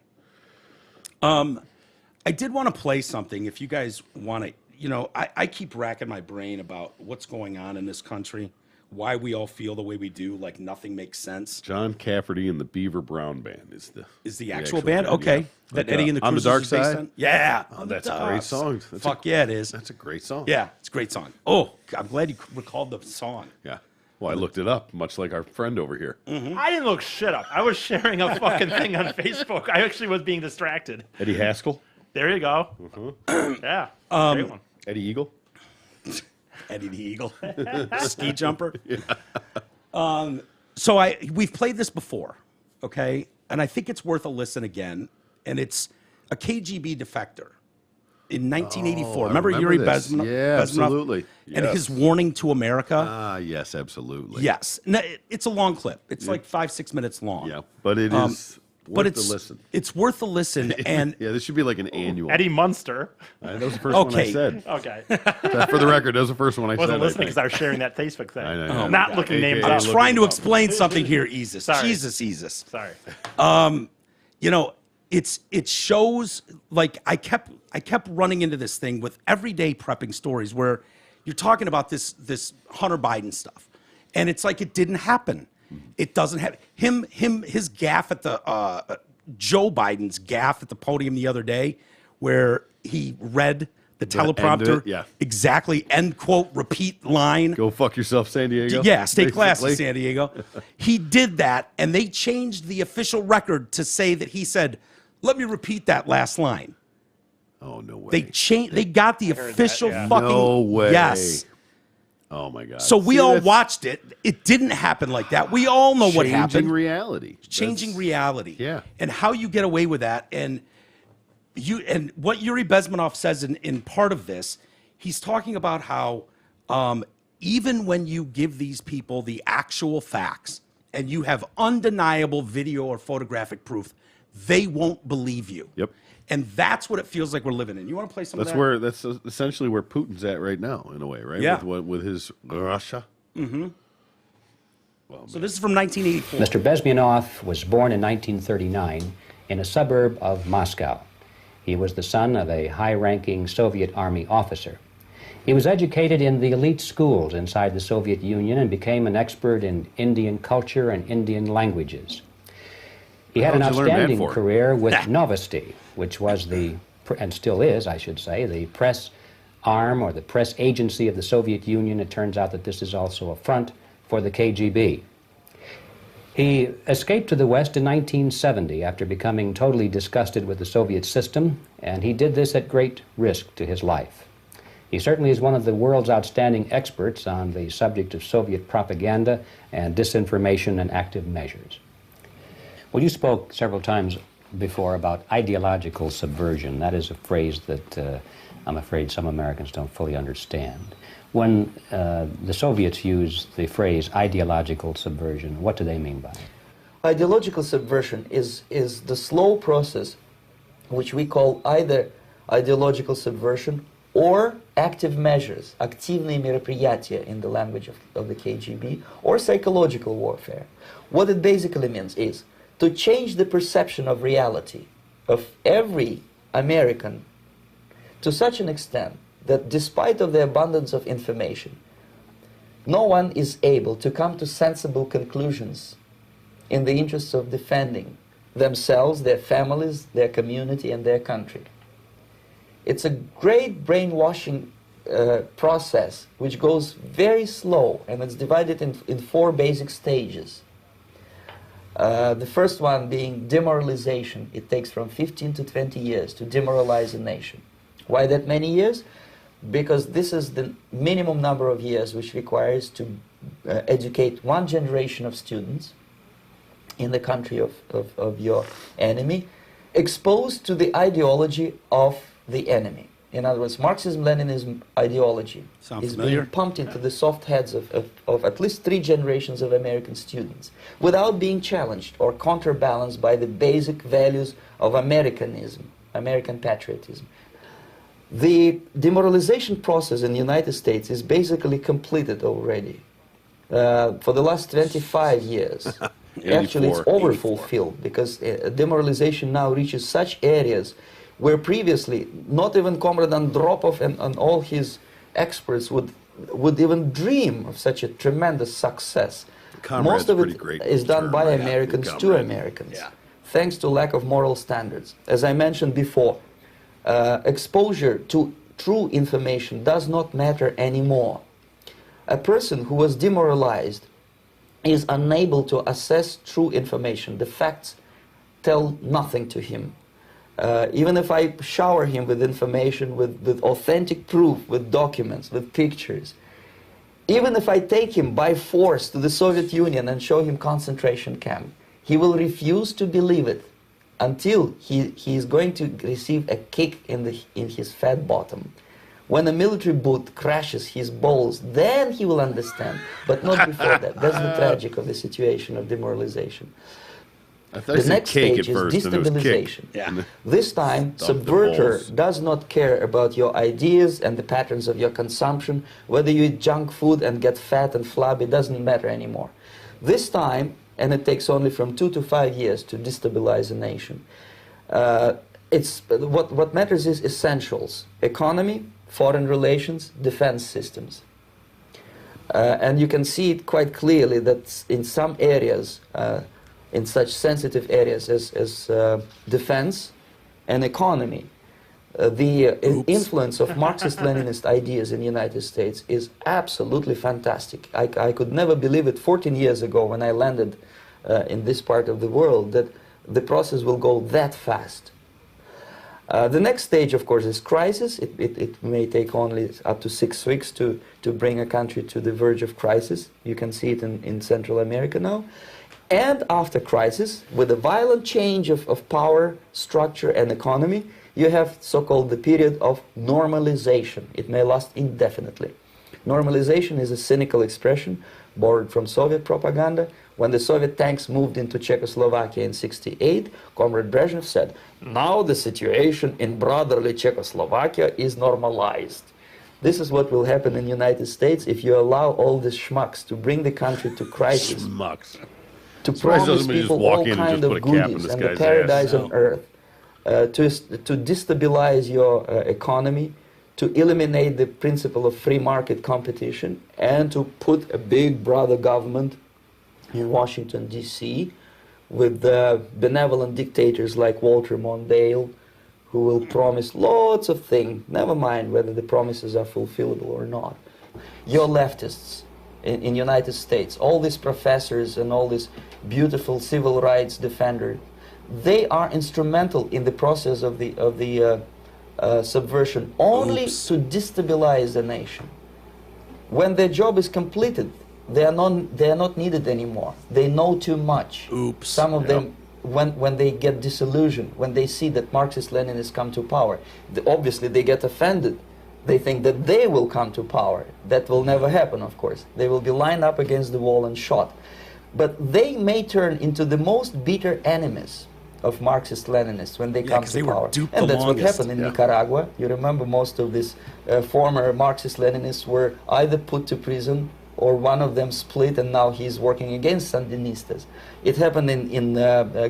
I did want to play something. If you guys want to, I keep racking my brain about what's going on in this country, why we all feel the way we do, like nothing makes sense. John Cafferty and the Beaver Brown Band is the Actual band? Okay. yeah. That Like, Eddie and the On the Cruisers Dark is based Side? on? Yeah. Oh, On the that's a great Dark song. Side. Fuck yeah, it is. That's a great song. Yeah, it's a great song. Oh, I'm glad you recalled the song. Yeah. Well, I looked it up, much like our friend over here. I didn't look shit up. I was sharing a fucking thing on Facebook. I actually was being distracted. Eddie Haskell, There you go. Yeah. Great one. Eddie Eagle. Eddie the Eagle, ski jumper. So we've played this before, okay, and I think it's worth a listen again. And it's a KGB defector in 1984. I remember remember Yuri this. Bezmenov? Yeah, absolutely. And Yes. his warning to America. Ah, yes, absolutely. Yes, no, it's a long clip. It's like 5-6 minutes long. Yeah, but it is but worth it's the listen. It's worth the listen, and Yeah, this should be like an annual. Eddie Munster. That was the first one I Okay. said. Okay. For the record, that was the first one I Wasn't said. listening I because think. I was sharing that Facebook thing. I know. Not looking AKA names I'm up. looking trying to up. explain something here, Jesus. Sorry. Jesus. Sorry. It shows like I kept running into this thing with everyday prepping stories where you're talking about this Hunter Biden stuff, and it's like it didn't happen. It doesn't have his gaffe at the Joe Biden's gaffe at the podium the other day, where he read the teleprompter yeah. exactly, end quote, repeat line. Go fuck yourself, San Diego. Yeah, stay classy, basically. San Diego. He did that, and they changed the official record to say that he said, "Let me repeat that last line." Oh no way. They changed. They got the official yeah. fucking. No way. Yes. Oh my god. So we See, all that's watched it. It didn't happen like that. We all know what happened. Changing reality. Changing That's- reality. Yeah. And how you get away with that, and what Yuri Bezmenov says in part of this, he's talking about how even when you give these people the actual facts and you have undeniable video or photographic proof, they won't believe you. Yep. And that's what it feels like we're living in. You want to play some of that? That's essentially where Putin's at right now, in a way, right? Yeah. With his Russia. So this is from 1984. Mr. Bezmenov was born in 1939 in a suburb of Moscow. He was the son of a high-ranking Soviet Army officer. He was educated in the elite schools inside the Soviet Union and became an expert in Indian culture and Indian languages. He had an How'd you learn that outstanding for? career with Novosti, which was and still is, I should say, the press arm or the press agency of the Soviet Union. It turns out that this is also a front for the KGB. He escaped to the West in 1970 after becoming totally disgusted with the Soviet system, and he did this at great risk to his life. He certainly is one of the world's outstanding experts on the subject of Soviet propaganda and disinformation and active measures. Well, you spoke several times before about ideological subversion. That is a phrase that I'm afraid some Americans don't fully understand. When the Soviets use the phrase ideological subversion, what do they mean by it? Ideological subversion is the slow process which we call either ideological subversion or active measures, активные мероприятия in the language of the KGB, or psychological warfare. What it basically means is to change the perception of reality of every American to such an extent that despite of the abundance of information, no one is able to come to sensible conclusions in the interests of defending themselves, their families, their community, and their country. It's a great brainwashing process which goes very slow, and it's divided in 4 basic stages. The first one being demoralization. It takes from 15 to 20 years to demoralize a nation. Why that many years? Because this is the minimum number of years which requires to educate one generation of students in the country of your enemy, exposed to the ideology of the enemy. In other words, Marxism-Leninism ideology Sound is familiar? being pumped into the soft heads of at least 3 generations of American students without being challenged or counterbalanced by the basic values of Americanism, American patriotism. The demoralization process in the United States is basically completed already. For the last 25 years. Actually, it's 84. overfulfilled because demoralization now reaches such areas where previously not even Comrade Andropov and all his experts would even dream of such a tremendous success. Comrade's Most of pretty it great is done term, by right? Americans to Comrade. Americans, Yeah. thanks to lack of moral standards. As I mentioned before, exposure to true information does not matter anymore. A person who was demoralized is unable to assess true information. The facts tell nothing to him. Even if I shower him with information, with authentic proof, with documents, with pictures, even if I take him by force to the Soviet Union and show him concentration camp, he will refuse to believe it until he is going to receive a kick in his fat bottom. When a military boot crashes his balls, then he will understand, but not before that. That's the tragic of the situation of demoralization. I thought you The said next cake stage at is first, and it was kick. destabilization. Yeah. This time, Dump the subverter balls. does not care about your ideas and the patterns of your consumption. Whether you eat junk food and get fat and flabby doesn't matter anymore. This time, and it takes only from 2 to 5 years to destabilize a nation. What matters is essentials: economy, foreign relations, defense systems. And you can see it quite clearly that in some areas, in such sensitive areas as defense and economy, the influence of Marxist-Leninist ideas in the United States is absolutely fantastic. I could never believe it 14 years ago when I landed in this part of the world that the process will go that fast. The next stage, of course, is crisis. It may take only up to 6 weeks to bring a country to the verge of crisis. You can see it in Central America now. And after crisis, with a violent change of power, structure, and economy, you have so-called the period of normalization. It may last indefinitely. Normalization is a cynical expression borrowed from Soviet propaganda. When the Soviet tanks moved into Czechoslovakia in '68, Comrade Brezhnev said, "Now the situation in brotherly Czechoslovakia is normalized." This is what will happen in the United States if you allow all these schmucks to bring the country to crisis, Schmucks. to Surprised promise somebody just people walk all in and kind just of put a cap in goodies this and the guy's paradise ass. on earth, to destabilize your economy, to eliminate the principle of free market competition, and to put a big brother government in Washington, D.C., with benevolent dictators like Walter Mondale, who will promise lots of things, never mind whether the promises are fulfillable or not. Your leftists in the United States, all these professors and all these beautiful civil rights defenders, they are instrumental in the process of the subversion only to destabilize the nation. When their job is completed, they are not needed anymore. They know too much. Oops. Some of them, when they get disillusioned, when they see that Marxist-Leninists come to power, obviously they get offended. They think that they will come to power. That will never happen, of course. They will be lined up against the wall and shot. But they may turn into the most bitter enemies of Marxist-Leninists when they come 'cause to they were power. duped And the that's what longest. happened in Nicaragua. You remember most of these former Marxist-Leninists were either put to prison or one of them split, and now he's working against Sandinistas. It happened in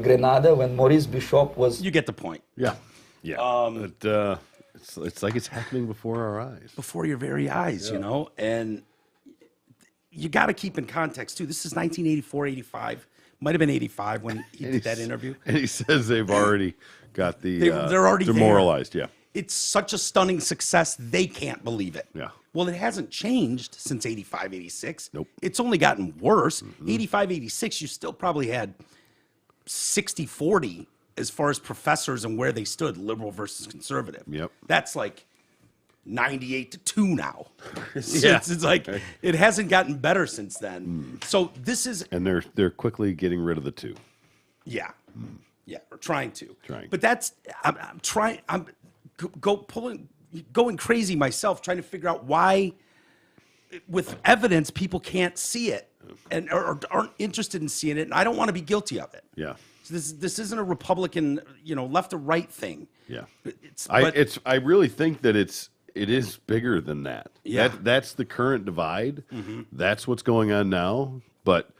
Grenada when Maurice Bishop was... You get the point. Yeah. It's like it's happening before our eyes. Before your very eyes, you know? And you got to keep in context, too. This is 1984, 85. Might have been 85 when he did that interview. And he says they've already got the They're already demoralized. there. Yeah. It's such a stunning success, they can't believe it. Yeah. Well, it hasn't changed since 85, 86. Nope. It's only gotten worse. 85, 86, you still probably had 60, 40 as far as professors and where they stood, liberal versus conservative. Yep. That's like 98 to 2 now. Yeah. It's like it hasn't gotten better since then. So this is And they're quickly getting rid of the two. yeah, we're trying to. Trying. But that's I'm trying. going crazy myself trying to figure out why, with evidence, people can't see it and or aren't interested in seeing it, and I don't want to be guilty of it. Yeah. So this isn't a Republican, left or right thing. Yeah. I I really think that it is bigger than that. Yeah. That's the current divide. That's what's going on now. But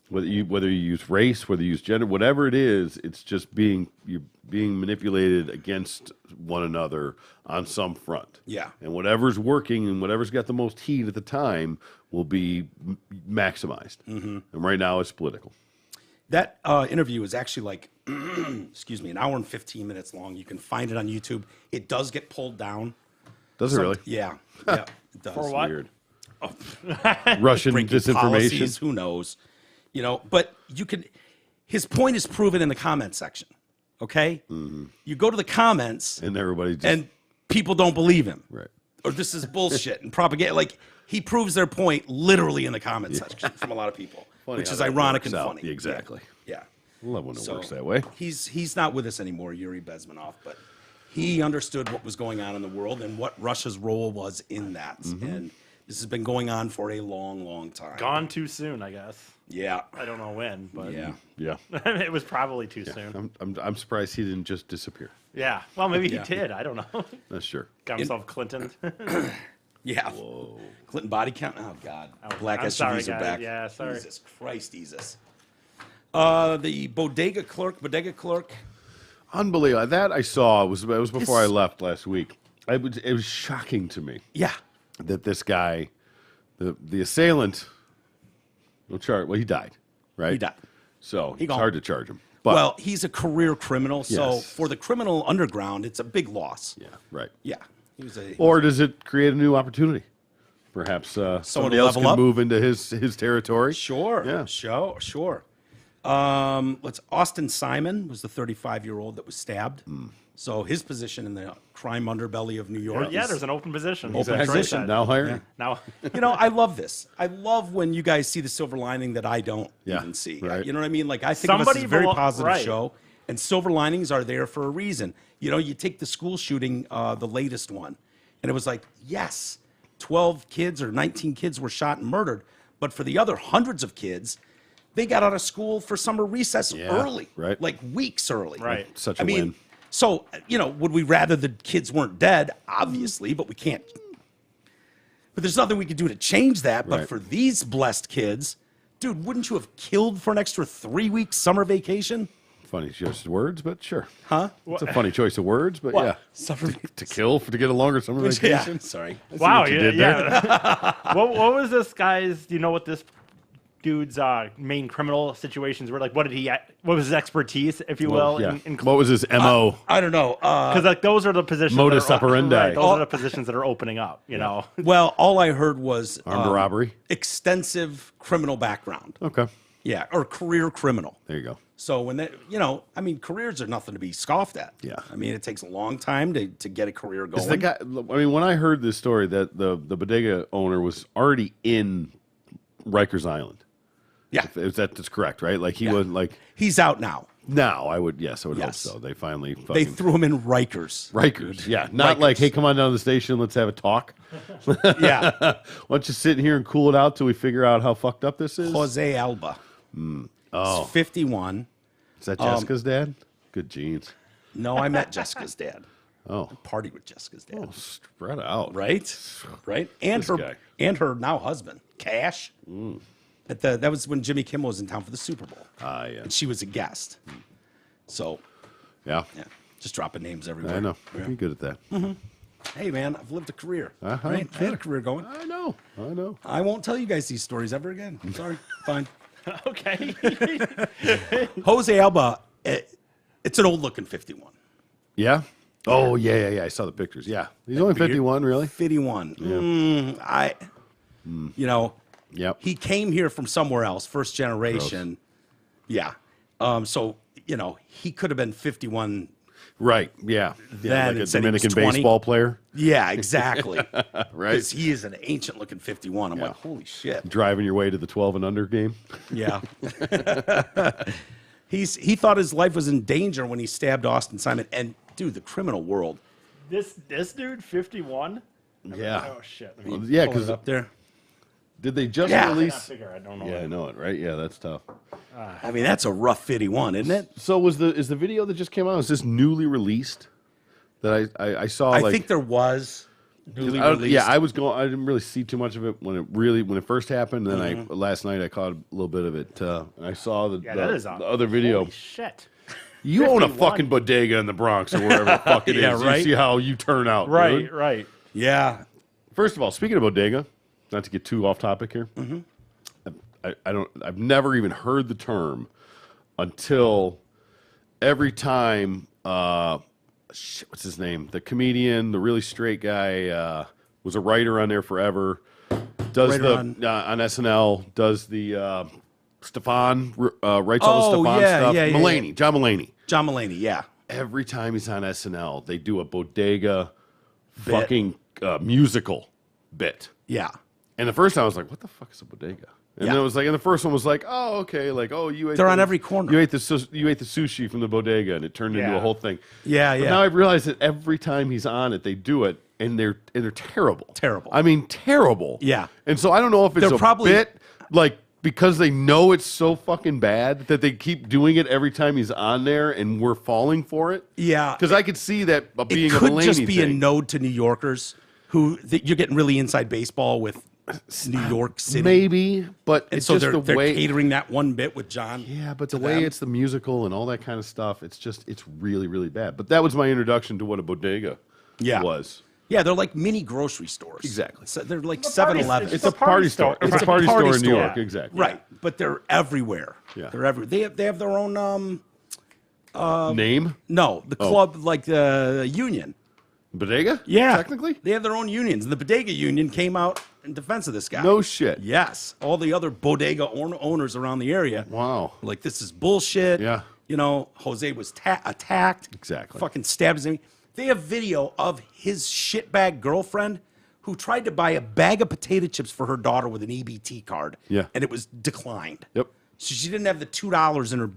whether you use race, whether you use gender, whatever it is, it's just you're being manipulated against one another on some front. Yeah. And whatever's working and whatever's got the most heat at the time will be maximized. And right now it's political. That interview is actually like, excuse me, an hour and 15 minutes long. You can find it on YouTube. It does get pulled down. Does it really? Yeah. Yeah, it does. For what? Weird. Russian Breaking disinformation. policies, who knows? But his point is proven in the comment section. Okay? You go to the comments And everybody just and people don't believe him. right. Or this is bullshit and propaganda. Like, he proves their point literally in the comment section from a lot of people, Funny which how is that ironic works and out. funny. Yeah, exactly. Yeah. I love when it So, works that way. He's not with us anymore, Yuri Bezmenov, but he understood what was going on in the world and what Russia's role was in that. And this has been going on for a long, long time. Gone too soon, I guess. Yeah. I don't know when, but Yeah. Yeah. it was probably too soon. I'm surprised he didn't just disappear. Yeah. Well, maybe Yeah. he did. I don't know. That's sure. Got himself Clinton. Yeah. Clinton body count. Oh God. Black I'm SUVs sorry, are guys. back. Yeah, sorry. Jesus Christ, Jesus. The bodega clerk. Unbelievable. That I saw. It was before I left last week. It was shocking to me Yeah. that this guy, the assailant, he died, right? He died. So it's gone. hard to charge him. But Well, he's a career criminal, so Yes. for the criminal underground, it's a big loss. yeah, right. Yeah. He was a Or does it create a new opportunity? Perhaps somebody to else level can up? move into his territory. Sure. Yeah. Sure. Austin Simon was the 35-year-old that was stabbed. So his position in the crime underbelly of New York. Yeah, is- there's an open position. Open Detroit position. said. Now hiring. Now, I love this. I love when you guys see the silver lining that I don't Yeah, even see. right. You know what I mean? Like, I think of us as Somebody a very belo- positive right. show, and silver linings are there for a reason. You take the school shooting, the latest one, and it was like, yes, 12 kids or 19 kids were shot and murdered, but for the other hundreds of kids, they got out of school for summer recess Yeah, early, right. like weeks early. Right. Such a I mean, win. so, would we rather the kids weren't dead? Obviously, but we can't. But there's nothing we can do to change that. But Right. for these blessed kids, dude, wouldn't you have killed for an extra 3 weeks summer vacation? Funny choice of words, but sure. Huh? It's a funny choice of words, but What? yeah. Summer To kill to get a longer summer vacation. Yeah, sorry. wow. what you Yeah. did there. yeah. what was this guy's? Do you know what this dude's main criminal situations were? Like, what was his expertise, if you will? yeah. In What was his MO? I don't know. Because like those are the positions. Modus that are, operandi. Right, those are the positions that are opening up. You know. Well, all I heard was Armed robbery? extensive criminal background. Okay. Yeah, or career criminal. There you go. So when they, careers are nothing to be scoffed at. Yeah. I mean, it takes a long time to get a career going. Is the guy, when I heard this story that the bodega owner was already in Rikers Island. Yeah. That's correct, right? Like he Yeah. wasn't like He's out now. now. I would hope Yes. so. They finally They fucking threw him in Rikers. Rikers. Yeah, not like, Rikers. hey, come on down to the station, let's have a talk. Yeah. Why don't you sit in here and cool it out till we figure out how fucked up this is? Jose Alba. Oh. He's 51. Is that Jessica's dad? Good genes. No, I met Jessica's dad. Oh, Partied with Jessica's dad. spread out. Right? Right? And This her guy. and her now husband, Cash. That was when Jimmy Kimmel was in town for the Super Bowl. Ah, yeah. And she was a guest. So, Yeah, yeah, just dropping names everywhere. I know. Yeah. You're good at that. Hey, man, I've lived a career. Uh-huh, Right? I had a sure. career going. I know. I won't tell you guys these stories ever again. I'm sorry. Fine. Okay. Jose Alba, it's an old-looking 51. Yeah? Oh, yeah. I saw the pictures. Yeah. He's only 51, really? 51. Yep. He came here from somewhere else, first generation. Yeah. So, he could have been 51. Right, yeah. Then like a it said he was Dominican 20. baseball player Yeah, exactly. Right. Because he is an ancient-looking 51. I'm like, holy shit. driving your way to the 12 and under game. Yeah. He thought his life was in danger when he stabbed Austin Simon. And, dude, the criminal world, This dude, 51. Yeah. Oh shit. Let me Well, yeah, Pull it because up there. did they just Yeah. I cannot release? figure. I don't know. Yeah, I know it, right? Yeah, that's tough. I mean, that's a rough 51, isn't it? So is the video that just came out? Is this newly released? That I saw. I like, think there was newly I, released. yeah, I was going. I didn't really see too much of it when it first happened. And then last night I caught a little bit of it. And I saw the that is on. the other video. Holy shit. You own a 51. fucking bodega in the Bronx or wherever the fuck it Yeah, is. right? You see how you turn out, Right, dude. right. Yeah. First of all, speaking of bodega, not to get too off topic here, I've never even heard the term until every time. What's his name? The comedian, the really straight guy, was a writer on there forever. Does Writer on SNL? Does the Stefan writes all the Oh, Stefan yeah, stuff? yeah, yeah, Mulaney, John Mulaney. John Mulaney, yeah. Every time he's on SNL, they do a bodega fucking musical bit. Yeah. And the first time I was like, "What the fuck is a bodega?" And Yeah. then it was like, and the first one was like, "Oh, okay, like, oh, you ate." They're on every corner. You ate the sushi from the bodega, and it turned into Yeah. a whole thing. Yeah, But yeah. now I've realized that every time he's on it, they do it, and they're terrible. Terrible. I mean, terrible. Yeah. And so I don't know if it's They're a probably- bit like because they know it's so fucking bad that they keep doing it every time he's on there, and we're falling for it. Yeah. Because I could see that being It a could Mulaney just be a thing. node to New Yorkers who you're getting really inside baseball with New York City. Maybe, but And it's so just they're the way. catering that one bit with John. Yeah, but the to way them. it's the musical and all that kind of stuff, it's really, really bad. But that was my introduction to what a bodega Yeah. was. Yeah, they're like mini grocery stores. Exactly. So they're like It's a party- 7-Eleven. It's a party store. It's a party store in New York. store. Exactly. Right, but they're everywhere. Yeah. They're everywhere. They have their own Name no, the club like the union. bodega. Yeah. technically. They have their own unions. And the Bodega Union came out in defense of this guy. No shit. Yes. All the other bodega owners around the area. Wow. Like, this is bullshit. Yeah. You know, Jose was attacked. Exactly. Fucking stabbed his. They have video of his shitbag girlfriend who tried to buy a bag of potato chips for her daughter with an EBT card. Yeah. And it was declined. Yep. So she didn't have the $2 in her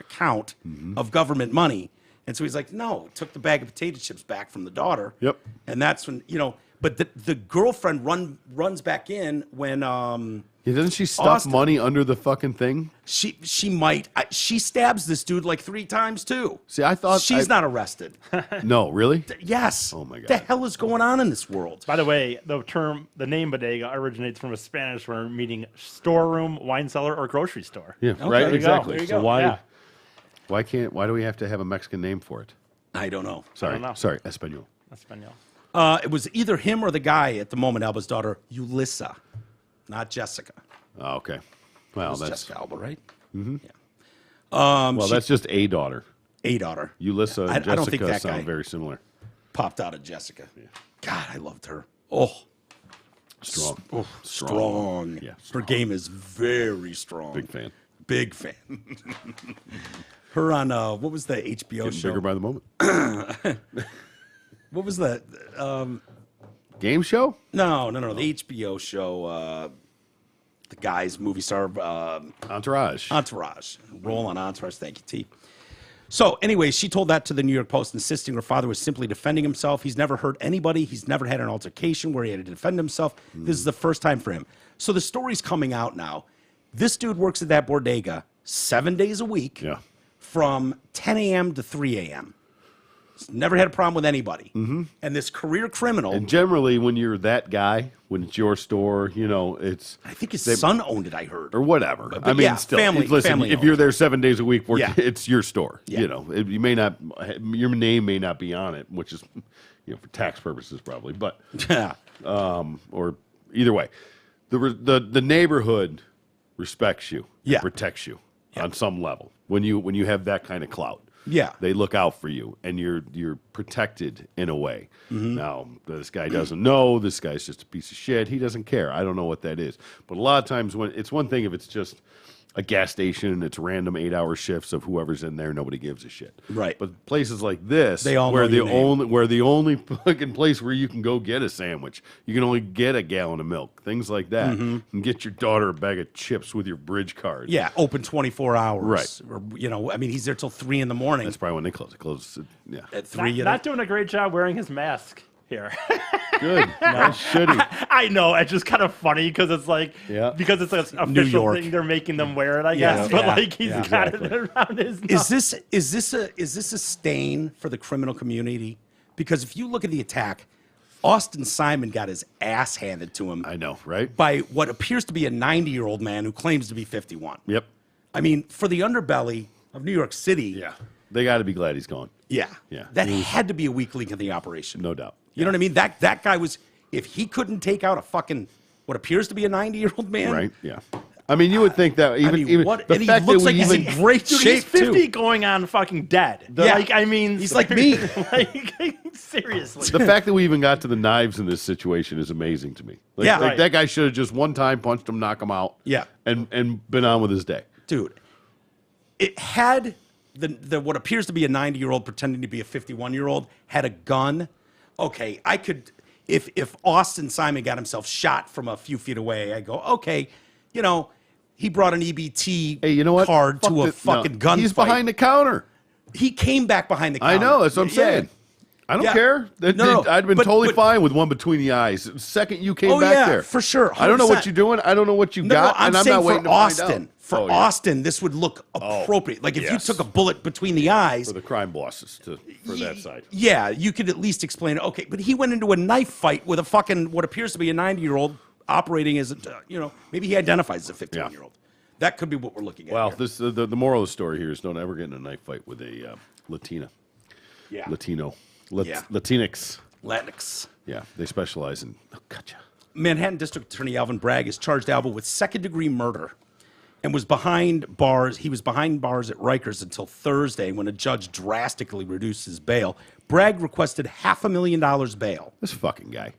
account of government money. And so he's like, no, took the bag of potato chips back from the daughter. Yep. And that's when, you know, but the girlfriend runs back in when Yeah, doesn't she stuff Austin. money under the fucking thing? she she stabs this dude like 3 times too. See, I thought She's not arrested. No, really? Yes. Oh my God. The hell is going on in this world? By the way, the name bodega originates from a Spanish word meaning storeroom, wine cellar, or grocery store. Yeah. Okay. Right. There you go. Exactly. There you So go. why? Yeah. Why do we have to have a Mexican name for it? I don't know. Sorry. know. Sorry. Espanol. Espanol. It was either him or the guy at the moment, Alba's daughter, Yulissa, not Jessica. Oh, okay. Well, It was that's Jessica Alba, right? well, that's just a daughter. A daughter. Ulissa I and don't think Jessica that sound guy- very similar. Popped out of Jessica. God, I loved her. Oh, Strong. strong. Yeah, Her strong. game is very strong. Big fan. Big fan. Her on what was the HBO Getting show? bigger by the moment. What was that? Game show? No, the HBO show. The guy's movie star. Entourage. Entourage. Roll on Entourage. Thank you, T. So, anyway, she told that to the New York Post, insisting her father was simply defending himself. He's never hurt anybody. He's never had an altercation where he had to defend himself. This is the first time for him. So the story's coming out now. This dude works at that bodega 7 days a week Yeah. from 10 a.m. to 3 a.m. He's never had a problem with anybody. Mm-hmm. And this career criminal, And generally, when you're that guy, when it's your store, you know, it's I think his son owned it, I heard. or whatever. But I mean, yeah, still, family- listen. family If you're owned. there 7 days a week, Yeah. it's your store. Yeah. You know, you may not, your name may not be on it, which is, you know, for tax purposes probably, but Yeah. or either way, the neighborhood respects you, Yeah. protects you on some level when you have that kind of clout. Yeah. They look out for you, and you're protected in a way. Mm-hmm. Now, this guy doesn't know. This guy's just a piece of shit. He doesn't care. I don't know what that is. But a lot of times, when it's one thing if it's just a gas station and it's random 8-hour shifts of whoever's in there. Nobody gives a shit. Right. But places like this, They all where know the your name. only fucking place where you can go get a sandwich, you can only get a gallon of milk, things like that, and get your daughter a bag of chips with your bridge card. Yeah, open 24 hours. Right. Or, you know, I mean, he's there till 3 in the morning. That's probably when they close. It closes. Yeah. At 3, Not doing a great job wearing his mask here. Good. Why should he? I know. It's just kind of funny because it's like, Yeah. because it's an New official York. thing, they're making them wear it, I Yeah, guess. But yeah, like, he's yeah. got it around his nose. Is this a stain for the criminal community? Because if you look at the attack, Austin Simon got his ass handed to him I know, right? by what appears to be a 90-year-old man who claims to be 51. Yep. I mean, for the underbelly of New York City, Yeah. They got to be glad he's gone. yeah, Yeah. that had to be a weak link in the operation. No doubt. You know what I mean? That guy was, if he couldn't take out a fucking, what appears to be a 90-year-old man. Right? Yeah. I mean, you would think that even, mean, even what- the and he fact looks that we like he's even in great Dude, shape, he's 50 too. going on fucking dead. Yeah. Like, I mean, He's like me. like, seriously. the fact that we even got to the knives in this situation is amazing to me. Like, Yeah. like Right. that guy should have just one time punched him, knock him out. Yeah. and been on with his day. Dude, it had the what appears to be a 90-year-old pretending to be a 51-year-old had a gun. Okay, I could, if Austin Simon got himself shot from a few feet away, I go, okay, you know, he brought an EBT Hey, you know what? card Fuck to a the- fucking no, gun He's fight. behind the counter. He came back behind the counter. I know. That's what I'm Yeah. saying. I don't Yeah. care. No, I'd been but- totally but- fine with one between the eyes. The second you came Oh, back yeah, there, for sure, I don't know what 100%. you're doing. I don't know what you No, got, I'm and I'm saying not for waiting to find Austin. out. For Oh, yeah. Austin, this would look appropriate. Like if yes. you took a bullet between the eyes, For the crime bosses for that side. yeah, you could at least explain it. Okay, but he went into a knife fight with a fucking what appears to be a 90-year-old operating as a, you know, maybe he identifies as a 51-year-old. That could be what we're looking at. Well, here. this the moral of the story here is don't ever get in a knife fight with a Latina, yeah, Latino, Yeah. Latinx. Latinx. Yeah, they specialize in. Oh, gotcha. Manhattan District Attorney Alvin Bragg has charged Alba with second-degree murder and was behind bars. He was behind bars at Rikers until Thursday when a judge drastically reduced his bail. Bragg requested $500,000 bail. This fucking guy.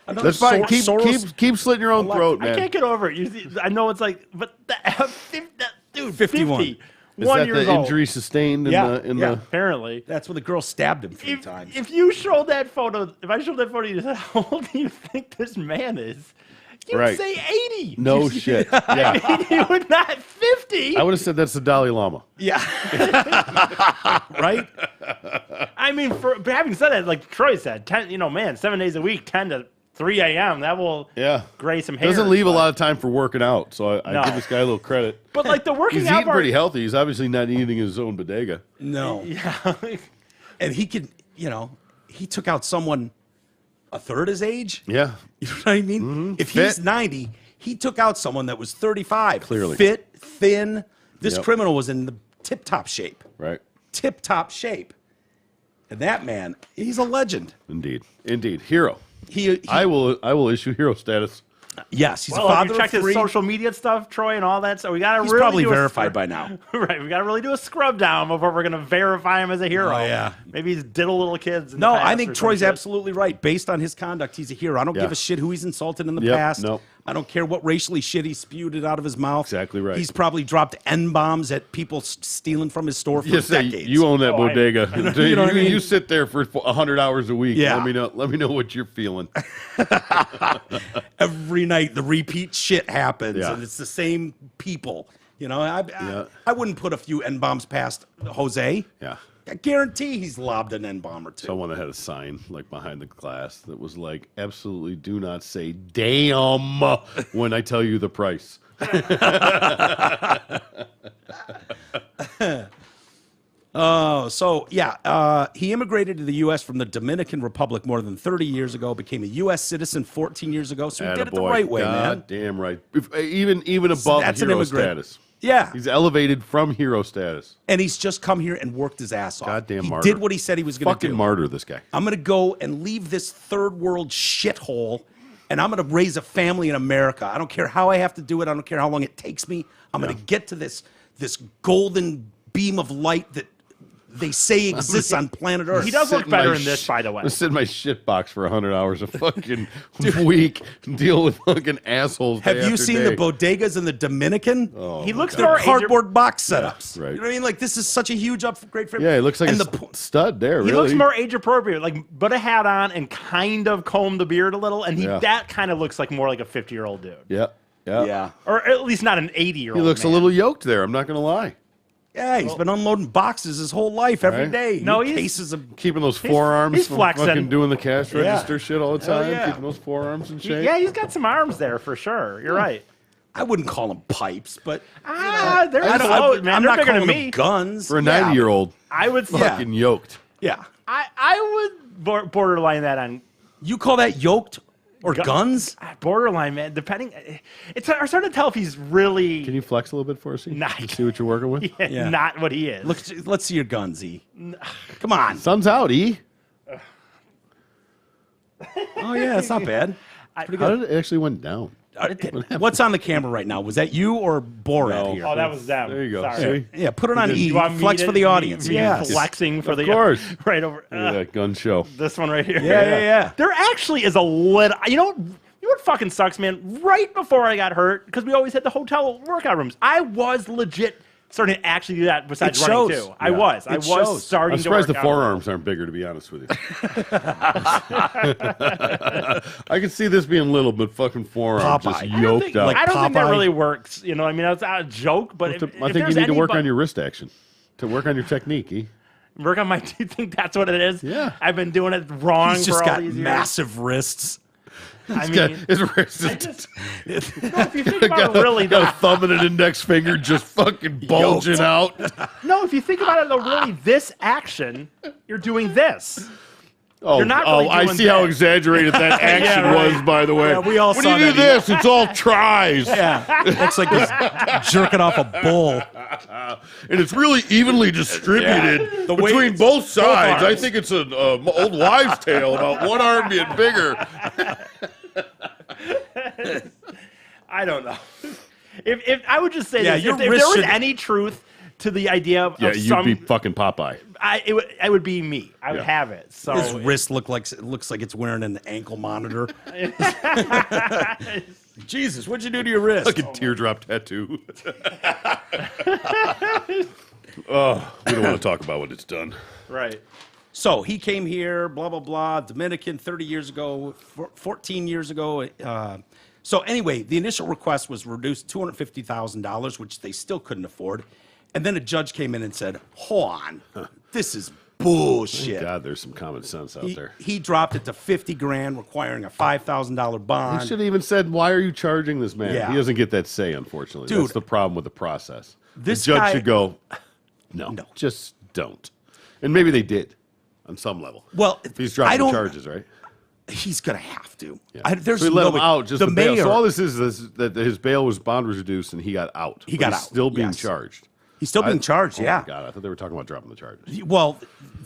Another That's fine. Soros- Keep slitting your own throat, I man. can't get over it. You see, I know it's like, but dude, 51. 50, Is 1 that years the old. injury sustained in Yeah, the yeah. Apparently. That's when the girl stabbed him 3 times. If you showed that photo, if I showed that photo, you said, how old do you think this man is? You'd Right. say 80. No shit. Yeah. I mean, you would not 50. I would have said that's the Dalai Lama. Yeah. Right? I mean, but having said that, like Troy said, 10, 7 days a week, 10 to 3 a.m., that will Yeah. gray some hair. Doesn't leave a lot of time for working out, so I No. give this guy a little credit. But like the working He's out eating part, pretty healthy. He's obviously not eating his own bodega. No. yeah. And he could, he took out someone a third his age. Yeah. You know what I mean? If he's Fit. 90, he took out someone that was 35. Clearly. Fit, thin. This Yep. criminal was in the tip-top shape. Right. Tip-top shape. And that man, he's a legend. Indeed. Hero. He I will issue hero status. yes, he's Well, a have father you checked of 3. his social media stuff, Troy, and all that? So we got to He's really probably do a verified by now. Right, we got to really do a scrub down before we're going to verify him as a hero. Oh, yeah. Maybe he's diddle little kids. In No, the past I or think some Troy's shit. absolutely right. Based on his conduct, he's a hero. I don't Yeah. give a shit who he's insulted in the Yep, past. nope. I don't care what racially shit he spewed it out of his mouth. Exactly right. He's probably dropped N-bombs at people stealing from his store for Yes, decades. you own that Oh, I- bodega. you know what I mean? You sit there for 100 hours a week. Yeah. Let me know what you're feeling. Every night the repeat shit happens, Yeah. and it's the same people. I Yeah. wouldn't put a few N-bombs past Jose. Yeah. I guarantee he's lobbed an N-bomb or two. Someone that had a sign like behind the glass that was like, absolutely do not say damn when I tell you the price. He immigrated to the U.S. from the Dominican Republic more than 30 years ago, became a U.S. citizen 14 years ago, so he did it the Attaboy. right way, God man. damn right. Even above That's an hero immigrant. status. Yeah, He's elevated from hero status. and he's just come here and worked his ass off. Goddamn he martyr. did what he said he was going to Fucking do. martyr, this guy. I'm going to go and leave this third world shithole, and I'm going to raise a family in America. I don't care how I have to do it. I don't care how long it takes me. I'm going to get to this golden beam of light that they say exists on planet Earth. He does Sit look in my better in this, by the way. I sit in my shit box for 100 hours a fucking week and deal with fucking assholes. Have day you after seen day. the bodegas in the Dominican? He looks They're more cardboard box setups. right. You know what I mean? Like, this is such a huge upgrade for him. Yeah, he looks like and a stud there. He really. looks more age appropriate, like put a hat on and kind of comb the beard a little, and Yeah. that kind of looks like more like a 50-year-old dude, Yeah, yeah. Yeah. or at least not an 80-year-old. He looks man. a little yoked there. I'm not gonna lie. Yeah, he's been unloading boxes his whole life, every Right. day. No, New he's- cases of. Keeping those forearms he's from flexing. fucking doing the cash register shit all the Hell time. yeah. Keeping those forearms in shape. Yeah, he's got some arms there for sure. You're right. I wouldn't call them pipes, but They're I don't- close, man. I'm They're not bigger calling than them me. guns. For a Yeah. 90-year-old, I would. Yeah. fucking yoked. Yeah. I would borderline that on You call that yoked or guns? borderline, man. Depending, it's hard to tell if he's really Can you flex a little bit for us? Nah. See what you're working with. Yeah. not what he is. Look, let's see your guns, E. Come on. Sun's out, E. Oh yeah, it's not bad. How did it actually went down? What's on the camera right now? Was that you or Borat No. here? Oh, that was them. There you go. Sorry. See? Yeah, put it on E. You want me Flex to- for the audience. me Yeah. flexing for Of the course. right over. Look at that gun show. This one right here. Yeah. There actually is a little. You know what fucking sucks, man? Right before I got hurt, because we always had the hotel workout rooms, I was legit starting to actually do that besides It running shows. too. I was shows. starting I'm to surprised work the out. forearms aren't bigger, to be honest with you. I can see this being little, but fucking forearms just Popeye. I don't yoked think, up. I don't think that Popeye. really works. You know, I mean, that's not a joke, but if I think there's you need to work anybody- on your wrist action, to work on your technique. E. work on my. Do you think that's what it is? Yeah. I've been doing it wrong He's for just all got these years. massive wrists. I He's got- mean, his wrist I is just, no, if you think about it, really, got though, a thumb and an index finger just fucking bulging Yoked. out. no, if you think about it, though, really, this action, you're doing this. Oh, You're not really I doing see how that. exaggerated that action right. was, by the way. Yeah, we all when saw you do that. this, it's all tries. Yeah, looks like he's jerking off a bull. And it's really evenly distributed The way between it's- both sides. I arms. think it's an old wives' tale about one arm being bigger. I don't know. If I would just say Yeah, this, your if there wrist was should- any truth to the idea of Yeah, you'd some, be fucking Popeye. it would be me. I would Yeah. have it. So His wrist looks like it's wearing an ankle monitor. Jesus, what'd you do to your wrist? Fucking teardrop tattoo. Oh, we don't want to talk about what it's done. right. So he came here, blah, blah, blah, Dominican 30 years ago, 14 years ago. So anyway, the initial request was reduced $250,000, which they still couldn't afford. And then a judge came in and said, hold on, this is bullshit. God, there's some common sense out there. He dropped it to 50 grand, requiring a $5,000 He bond. should have even said, why are you charging this man? Yeah. He doesn't get that say, unfortunately. Dude, That's the problem with the process. this the judge guy- should go, no, just don't. And maybe they did on some level. Well, If he's I dropping don't- charges, right? He's going to have to. Yeah. There's so he let no him way. out just the the bail. mayor, So all this is that his bond was reduced and he got out. He But got he's out, still being yes. charged. he's still being charged, Oh yeah. my God, I thought they were talking about dropping the charges. Well,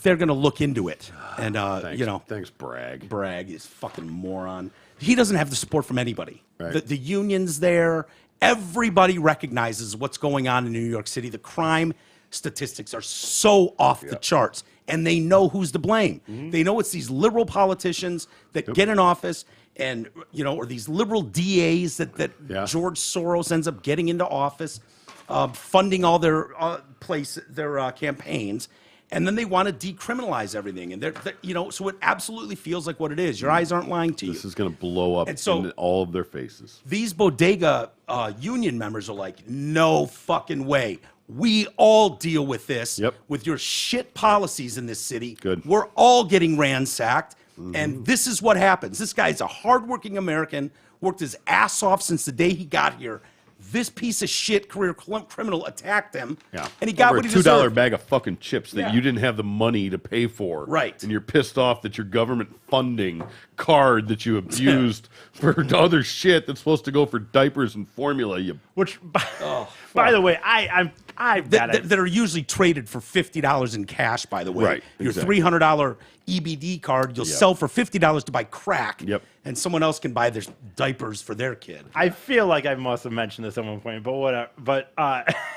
they're going to look into it. And, Thanks, you know, thanks, brag. Bragg is fucking moron. He doesn't have the support from anybody. Right. The union's there. Everybody recognizes what's going on in New York City. The crime statistics are so off the charts, and they know who's to blame. They know it's these liberal politicians that get in office, and or these liberal DAs that Yeah. George Soros ends up getting into office, funding all their campaigns. And then they want to decriminalize everything, and so it absolutely feels like what it is. Your eyes aren't lying to you. This is going to blow up And so- in all of their faces. These bodega union members are like, no fucking way. We all deal with this, Yep. with your shit policies in this city. Good. We're all getting ransacked, and this is what happens. This guy's a hardworking American, worked his ass off since the day he got here. This piece of shit career criminal attacked him, Yeah. and he got Over what he a $2 deserved. bag of fucking chips that Yeah. you didn't have the money to pay for. Right. And you're pissed off that your government funding card that you abused for other shit that's supposed to go for diapers and formula. Which, by the way, I've got it. that are usually traded for $50 in cash, by the way. Right, Your exactly. $300 EBD card, you'll Yep. sell for $50 to buy crack. Yep. And someone else can buy their diapers for their kid. I feel like I must have mentioned this at one point, but whatever. But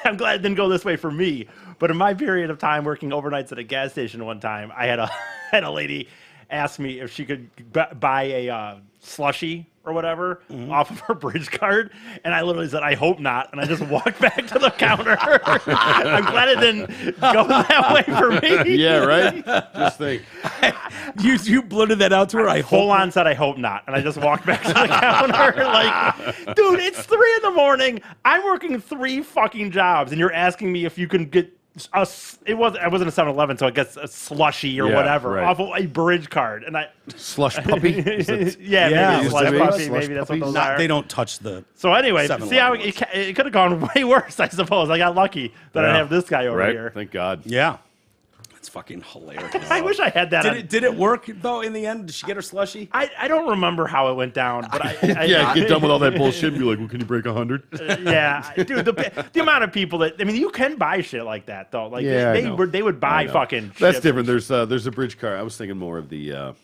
I'm glad it didn't go this way for me. But in my period of time working overnights at a gas station one time, I had a lady ask me if she could buy a slushie or whatever off of her bridge card, and I literally said, I hope not, and I just walked back to the counter. I'm glad it didn't go that way for me. Yeah, right? Just think. You blurted that out to her. I Full hope on said, I hope not. And I just walked back to the counter. Like, dude, it's 3 a.m. I'm working 3 fucking jobs, and you're asking me if you can get I wasn't a 7-Eleven, so I guess a slushy or whatever right. off of a bridge card. And I Slush puppy? Is it- yeah, Yeah, maybe is slush that puppy, slush maybe that's what puppies? those are. they don't touch the. So anyway, 7-Eleven see how ones. it could have gone way worse, I suppose. I got lucky that I Yeah. have this guy over right? here. Thank God. Yeah, it's fucking hilarious. I wish I had that. Did it work though? In the end, did she get her slushie? I don't remember how it went down, but Yeah, get done with all that bullshit and be like, well, can you break 100? Yeah, dude, the amount of people that you can buy shit like that though. Like Yeah, I know. they would buy I know. fucking. That's shit. different. There's a bridge card. I was thinking more of the.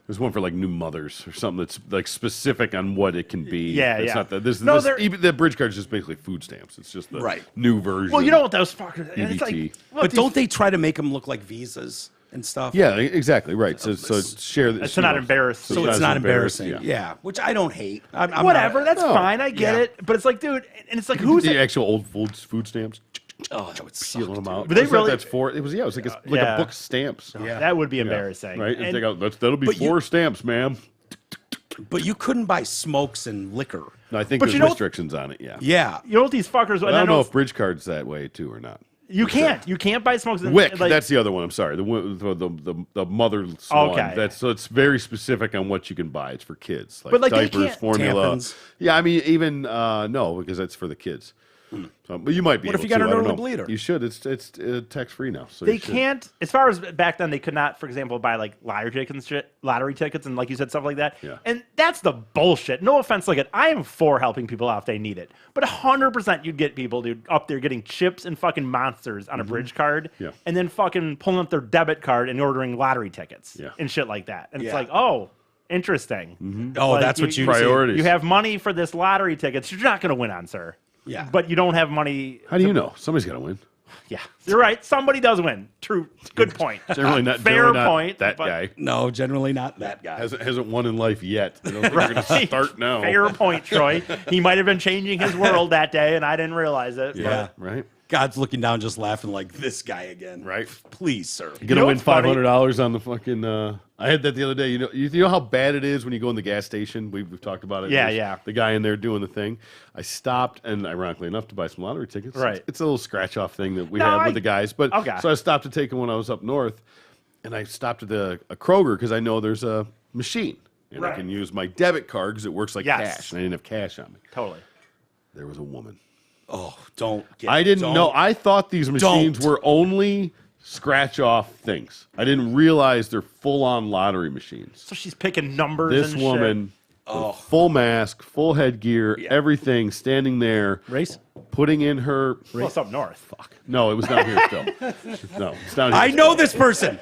There's one for like new mothers or something that's like specific on what it can be. Yeah, it's yeah. Not that. This, No, this they're- even the bridge card is just basically food stamps. It's just the Right. new version. Well, you know what those fuckers. And it's like, EBT. look, But these- don't they try to make them look like visas and stuff? Yeah, exactly. Right. So share this. It's not embarrassing. So it's not as embarrassing. Yeah. Yeah, which I don't hate. I'm Whatever, not- that's No. fine. I get Yeah. it. But it's like, dude, and it's like, who's the it? actual old food stamps? Oh, that would suck. Peeling them out. But they What's that? really- That's four. It was It was like yeah. a book of stamps. Yeah. That would be Yeah. embarrassing. Right. And And- take out, that'll be But 4 stamps, ma'am. But you couldn't buy smokes and liquor. No, I think But there's you know- restrictions on it. Yeah. Yeah. you know what these fuckers? I don't know if bridge card's that way too or not. you can't. You can't buy smokes. and, Wick, like, that's the other one. I'm sorry, the mother's one. Okay. That's so it's very specific on what you can buy. It's for kids, like, But, like, they diapers, can't- formula. Tampons. Yeah, I mean even no, because that's for the kids. But you might be. What if able you got to, an I don't early know. bleeder? You should. It's tax free now. So they you should. can't. As far as back then, they could not, for example, buy like lottery tickets and like you said, stuff like that. Yeah. And that's the bullshit. No offense, like it. I am for helping people out if they need it, but 100% you'd get people, dude, up there getting chips and fucking monsters on a bridge card, Yeah. and then fucking pulling up their debit card and ordering lottery tickets Yeah. and shit like that. And it's Yeah. like, oh, interesting. Oh, Like, that's what you Priorities. You have money for this lottery tickets. You're not going to win on, sir. Yeah. But you don't have money. How do you know? Somebody's got to win. Yeah, you're right. Somebody does win. True. Good point. Generally not. Fair generally not point, That but- guy No, generally not that guy. hasn't won in life yet. I don't think they're going to start now. Fair point, Troy. He might have been changing his world that day, and I didn't realize it. Yeah. Right. God's looking down, just laughing like this guy again. Right. Please, sir. You're gonna know win what's funny? $500 on the fucking. I had that the other day. You know how bad it is when you go in the gas station. We've talked about it. Yeah, There's yeah. The guy in there doing the thing. I stopped, and ironically enough, to buy some lottery tickets. Right. It's a little scratch off thing that we No, have I- with the guys. But Okay. so I stopped to take it when I was up north, and I stopped at a Kroger because I know there's a machine, and I Right. can use my debit card because it works like Yes. cash, and I didn't have cash on me. Totally. There was a woman. Oh, don't get I didn't don't. know. I thought these machines Don't. were only scratch off things. I didn't realize they're full on lottery machines. So she's picking numbers. This and woman, with full mask, full headgear, everything, standing there, Race? putting in her. shit. Well, it's up north. Fuck. No, it was down here still. No, it's down here. I know this person.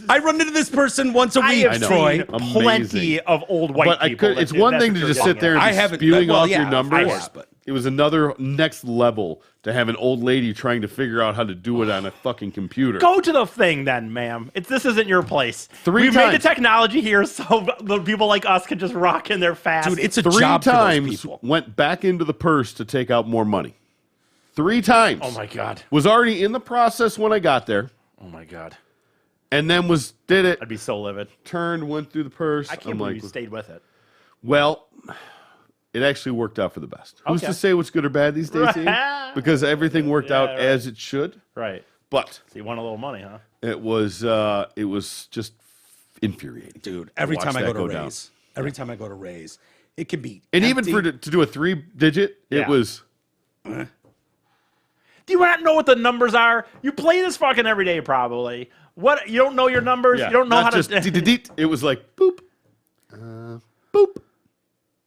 I run into this person once a I week, have Troy. seen Amazing. plenty of old white But I people. could. that It's do- one that's thing what to you're just sit getting there at. and I be haven't- spewing well, off yeah, your of numbers. course, but- It was another next level to have an old lady trying to figure out how to do it on a fucking computer. Go to the thing then, ma'am. This isn't your place. Three we made the times. technology here so the people like us can just rock in there fast. Dude, it's a 3 job for those times people. went back into the purse to take out more money. 3 times. Oh my god. Was already in the process when I got there, Oh my god. and then did it, I'd be so livid. turned, went through the purse. I can't I'm believe like, you stayed with it. well, it actually worked out for the best. Who's Okay. to say what's good or bad these days, Ian? Because everything worked out right. as it should. Right. But So you won a little money, huh? it was just infuriating. Dude, every Watch time I that go to go down. raise, it can be And empty. even to do a 3-digit, Yeah. it was Do you not know what the numbers are? You play this fucking every day, probably. What? You don't know your numbers? You don't know not how just to. deet. It was like boop, boop.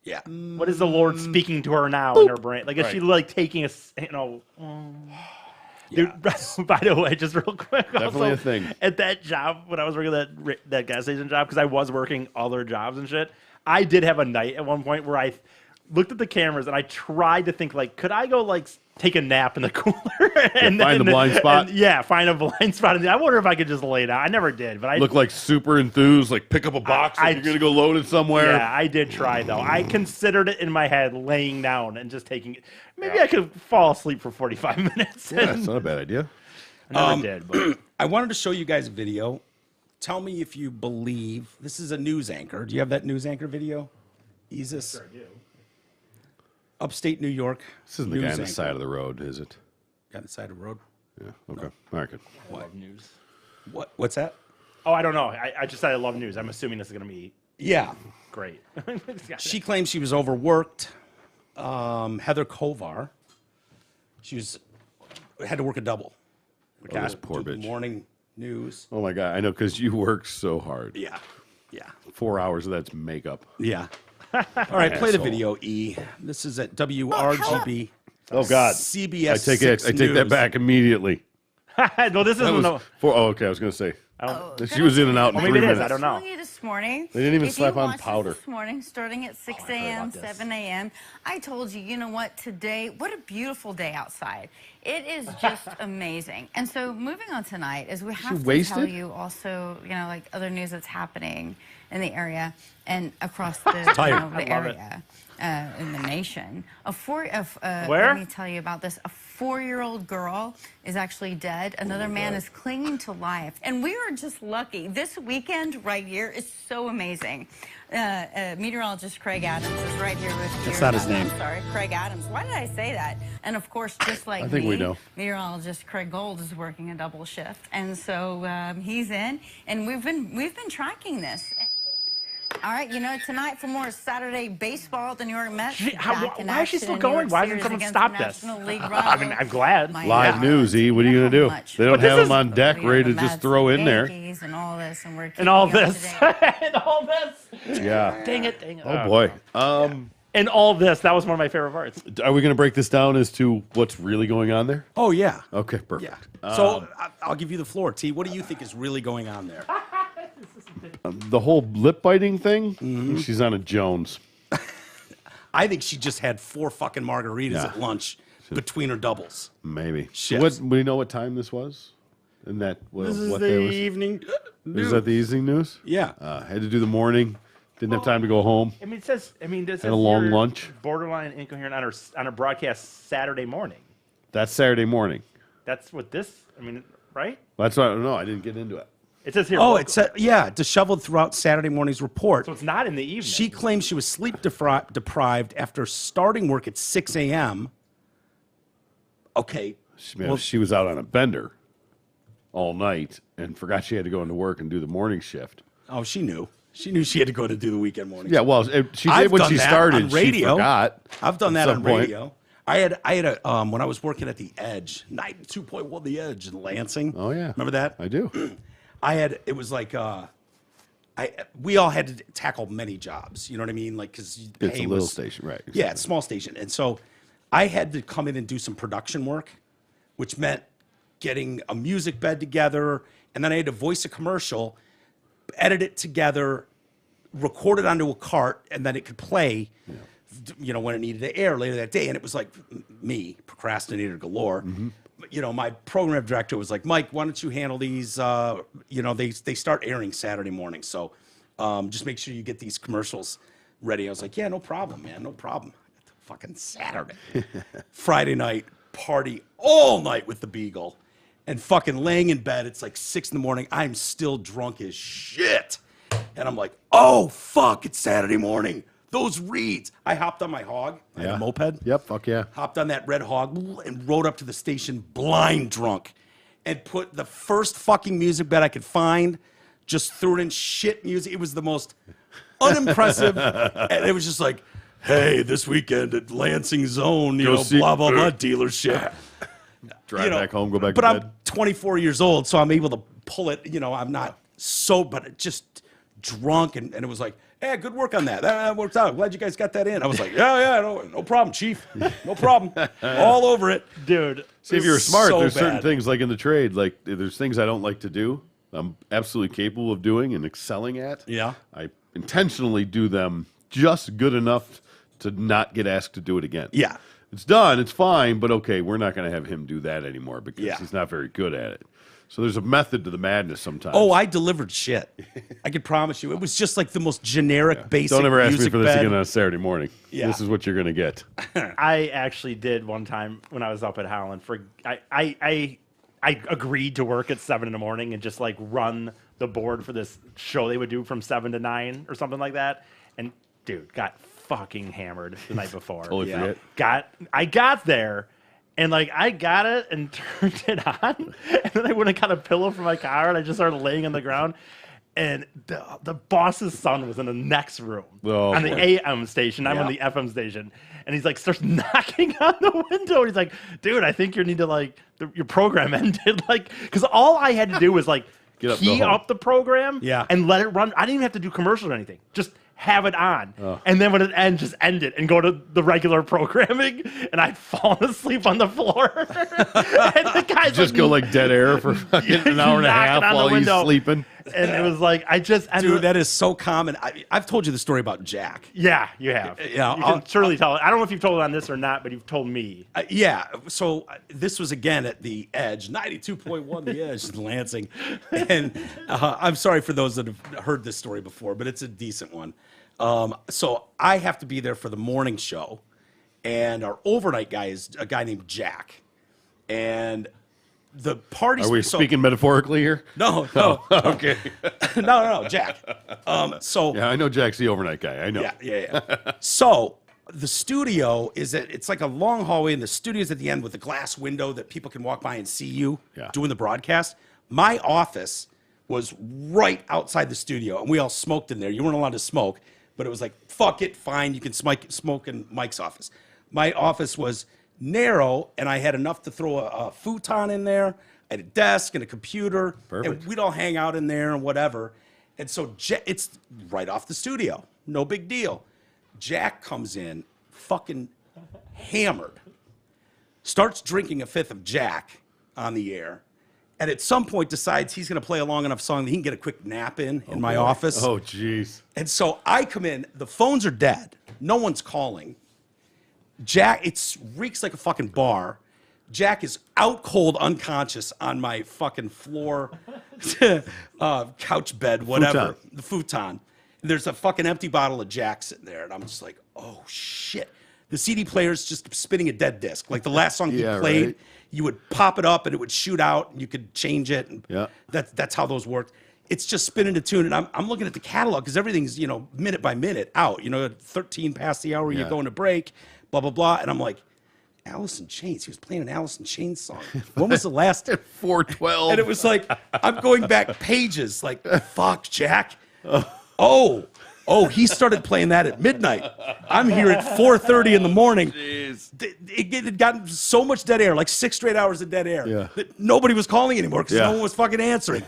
Yeah. What is the Lord speaking to her now in her brain? Like, is she like taking a, Dude, by the way, just real quick, Definitely also, a thing. At that job, when I was working that gas station job, because I was working other jobs and shit, I did have a night at one point where I looked at the cameras and I tried to think, like, could I go, like, take a nap in the cooler and find a blind spot? Find a blind spot. I wonder if I could just lay down. I never did, but I look like super enthused, like pick up a box like you're gonna go load it somewhere. Yeah, I did try though. I considered it in my head, laying down and just taking it. Maybe I could fall asleep for 45 minutes. Yeah, that's not a bad idea. I never did. But I wanted to show you guys a video. Tell me if you believe this is a news anchor. Do you have that news anchor video? Isis. Sure I do. Upstate New York. This isn't the guy on the side of the road, is it? Guy on the side of the road. Yeah. Okay. All right. Good. I love news. What's that? Oh, I don't know. I just said I love news. I'm assuming this is going to be Yeah. great. She claims she was overworked. Heather Kovar. She had to work a double. Oh, this poor Do the bitch. morning news. Oh my God, I know because you work so hard. Yeah. Yeah. 4 hours of that's makeup. Yeah. All right, play the Asshole. video, E. This is at WRGB. Oh God, CBS. I take it. 6 I take that News. back immediately. no, this That isn't. was okay, I was gonna say Oh. she was in and out in Well, maybe 3 it is. minutes. I don't know. Telling you this morning. They didn't even if slap you on watched powder. This morning, starting at 6 a.m., 7 a.m. I told you, you know what? Today, what a beautiful day outside. It is just amazing. And so, moving on tonight, is we have to wasted? tell you also, you know, like other news that's happening in the area and across the, tired. the I love it. area. In the nation. Where? Let me tell you about this. A 4-year-old girl is actually dead. Another man is clinging to life. And we are just lucky. This weekend right here is so amazing. Meteorologist Craig Adams is right here with you. That's not his name. I'm sorry, Craig Adams. Why did I say that? And of course, just like I think we me, know. meteorologist Craig Gold is working a double shift. And so he's in. And we've been tracking this. All right, you know, tonight for more Saturday baseball, the New York Mets. Why is she still going? Why doesn't someone stop this? I mean, I'm glad. Live news, E. What are you gonna do? They don't But this have is- them on deck ready to just throw in there. And all this, and we're And all keeping you up this. to date. And all this. Yeah. Dang it, dang it. Oh boy. And all this. That was one of my favorite parts. Are we gonna break this down as to what's really going on there? Oh, yeah. Okay, perfect. Yeah. So I'll give you the floor, T. What do you think is really going on there? The whole lip biting thing. Mm-hmm. She's on a Jones. I think she just had 4 fucking margaritas Yeah. at lunch between her doubles. Maybe. Shifts. What? Do you know what time this was? And that This is what the day was? evening. Is that the evening news? Yeah. Had to do the morning. Didn't have time to go home. I mean, it says. I mean, this Had a long lunch. Borderline incoherent on a broadcast Saturday morning. That's Saturday morning. That's what this. I mean, right? That's what I don't know. I didn't get into it. It says here. Oh, local- it said, yeah, disheveled throughout Saturday morning's report. So it's not in the evening. She claims she was sleep deprived after starting work at 6 a.m. Okay. She was out on a bender all night and forgot she had to go into work and do the morning shift. Oh, she knew. She knew she had to go to do the weekend morning. Yeah, well, she I've did when done she that started. on radio. She forgot. I've done at that some on point. radio. I had a when I was working at the Edge, 92.1 The Edge in Lansing. Oh yeah, remember that? I do. It was like we all had to tackle many jobs. You know what I mean? Like because It's a little station, right? Yeah, it's a small station, and so I had to come in and do some production work, which meant getting a music bed together, and then I had to voice a commercial, edit it together, record it onto a cart, and then it could play. Yeah. You know, when it needed to air later that day, and it was like me, procrastinator galore. Mm-hmm. You know, my program director was like, Mike, why don't you handle these? You know, they start airing Saturday morning, so just make sure you get these commercials ready. I was like, yeah, no problem, man, no problem. Fucking Saturday, Friday night party all night with the Beagle, and fucking laying in bed. It's like 6 a.m. I'm still drunk as shit, and I'm like, oh fuck, it's Saturday morning. Those reeds. I hopped on my hog. I had a moped. Yep, fuck yeah. Hopped on that red hog and rode up to the station blind drunk and put the first fucking music bed I could find, just threw it in shit music. It was the most unimpressive. And it was just like, hey, this weekend at Lansing Zone, you know, blah, blah, blah, dealership. Drive back home, go back but to bed. I'm 24 years old, so I'm able to pull it. You know, I'm not so, but it just drunk. And it was like, hey, good work on that. That worked out. Glad you guys got that in. I was like, yeah, no problem, Chief. No problem. All over it. Dude. See, if you're smart, so there's certain bad. things like in the trade, like there's things I don't like to do. I'm absolutely capable of doing and excelling at. Yeah. I intentionally do them just good enough to not get asked to do it again. Yeah. It's done. It's fine. But okay, we're not going to have him do that anymore because Yeah. he's not very good at it. So there's a method to the madness sometimes. Oh, I delivered shit. I can promise you. It was just like the most generic, basic Don't ever ask me music for this bed. again on a Saturday morning. Yeah. This is what you're going to get. I actually did one time when I was up at Howland. I agreed to work at 7 in the morning and just like run the board for this show they would do from 7 to 9 or something like that. And dude, got fucking hammered the night before. Totally forget. I got there. And like I got it and turned it on, and then I went and got a pillow from my car, and I just started laying on the ground. And the boss's son was in the next room on the AM station. I'm on the FM station, and he's like starts knocking on the window. And he's like, "Dude, I think you need to like your program ended." Like, because all I had to do was like key up the program, and let it run. I didn't even have to do commercials or anything. Just have it on, and then when it ends, just end it and go to the regular programming. And I'd fallen asleep on the floor. And the guy's just go like dead air for fucking an hour and a half while he's sleeping. And it was like dude, that is so common. I've told you the story about Jack. Yeah, you have. Yeah, you can surely tell it. I don't know if you've told it on this or not, but you've told me. Yeah. So this was again at the Edge, 92.1 The Edge in Lansing. And I'm sorry for those that have heard this story before, but it's a decent one. So I have to be there for the morning show, and our overnight guy is a guy named Jack. And the party. Are we speaking metaphorically here? No. Okay. No, Jack. Yeah, I know Jack's the overnight guy. I know. Yeah. So the studio it's like a long hallway, and the studio's at the end with a glass window that people can walk by and see you doing the broadcast. My office was right outside the studio, and we all smoked in there. You weren't allowed to smoke, but it was like, fuck it, fine, you can smoke in Mike's office. My office was narrow, and I had enough to throw a futon in there. I had a desk and a computer. Perfect. And we'd all hang out in there and whatever. And so it's right off the studio. No big deal. Jack comes in fucking hammered, starts drinking a fifth of Jack on the air, and at some point decides he's going to play a long enough song that he can get a quick nap in my office. Oh, jeez. And so I come in. The phones are dead. No one's calling. Jack, it reeks like a fucking bar. Jack is out cold, unconscious on my fucking floor, couch bed, whatever. The futon. And there's a fucking empty bottle of Jack sitting there. And I'm just like, oh, shit. The CD player's just spinning a dead disc. Like the last song he played, right. You would pop it up and it would shoot out and you could change it. And that's how those worked. It's just spinning a tune. And I'm looking at the catalog because everything's, minute by minute out. 13 past the hour, you're going to break, blah, blah, blah. And I'm like, Alice in Chains. He was playing an Alice in Chains song. When was the last? 412. And it was like, I'm going back pages like, fuck, Jack. Oh, he started playing that at midnight. I'm here at 4:30 in the morning. Jeez. It had gotten so much dead air, like 6 straight hours of dead air, that nobody was calling anymore because no one was fucking answering.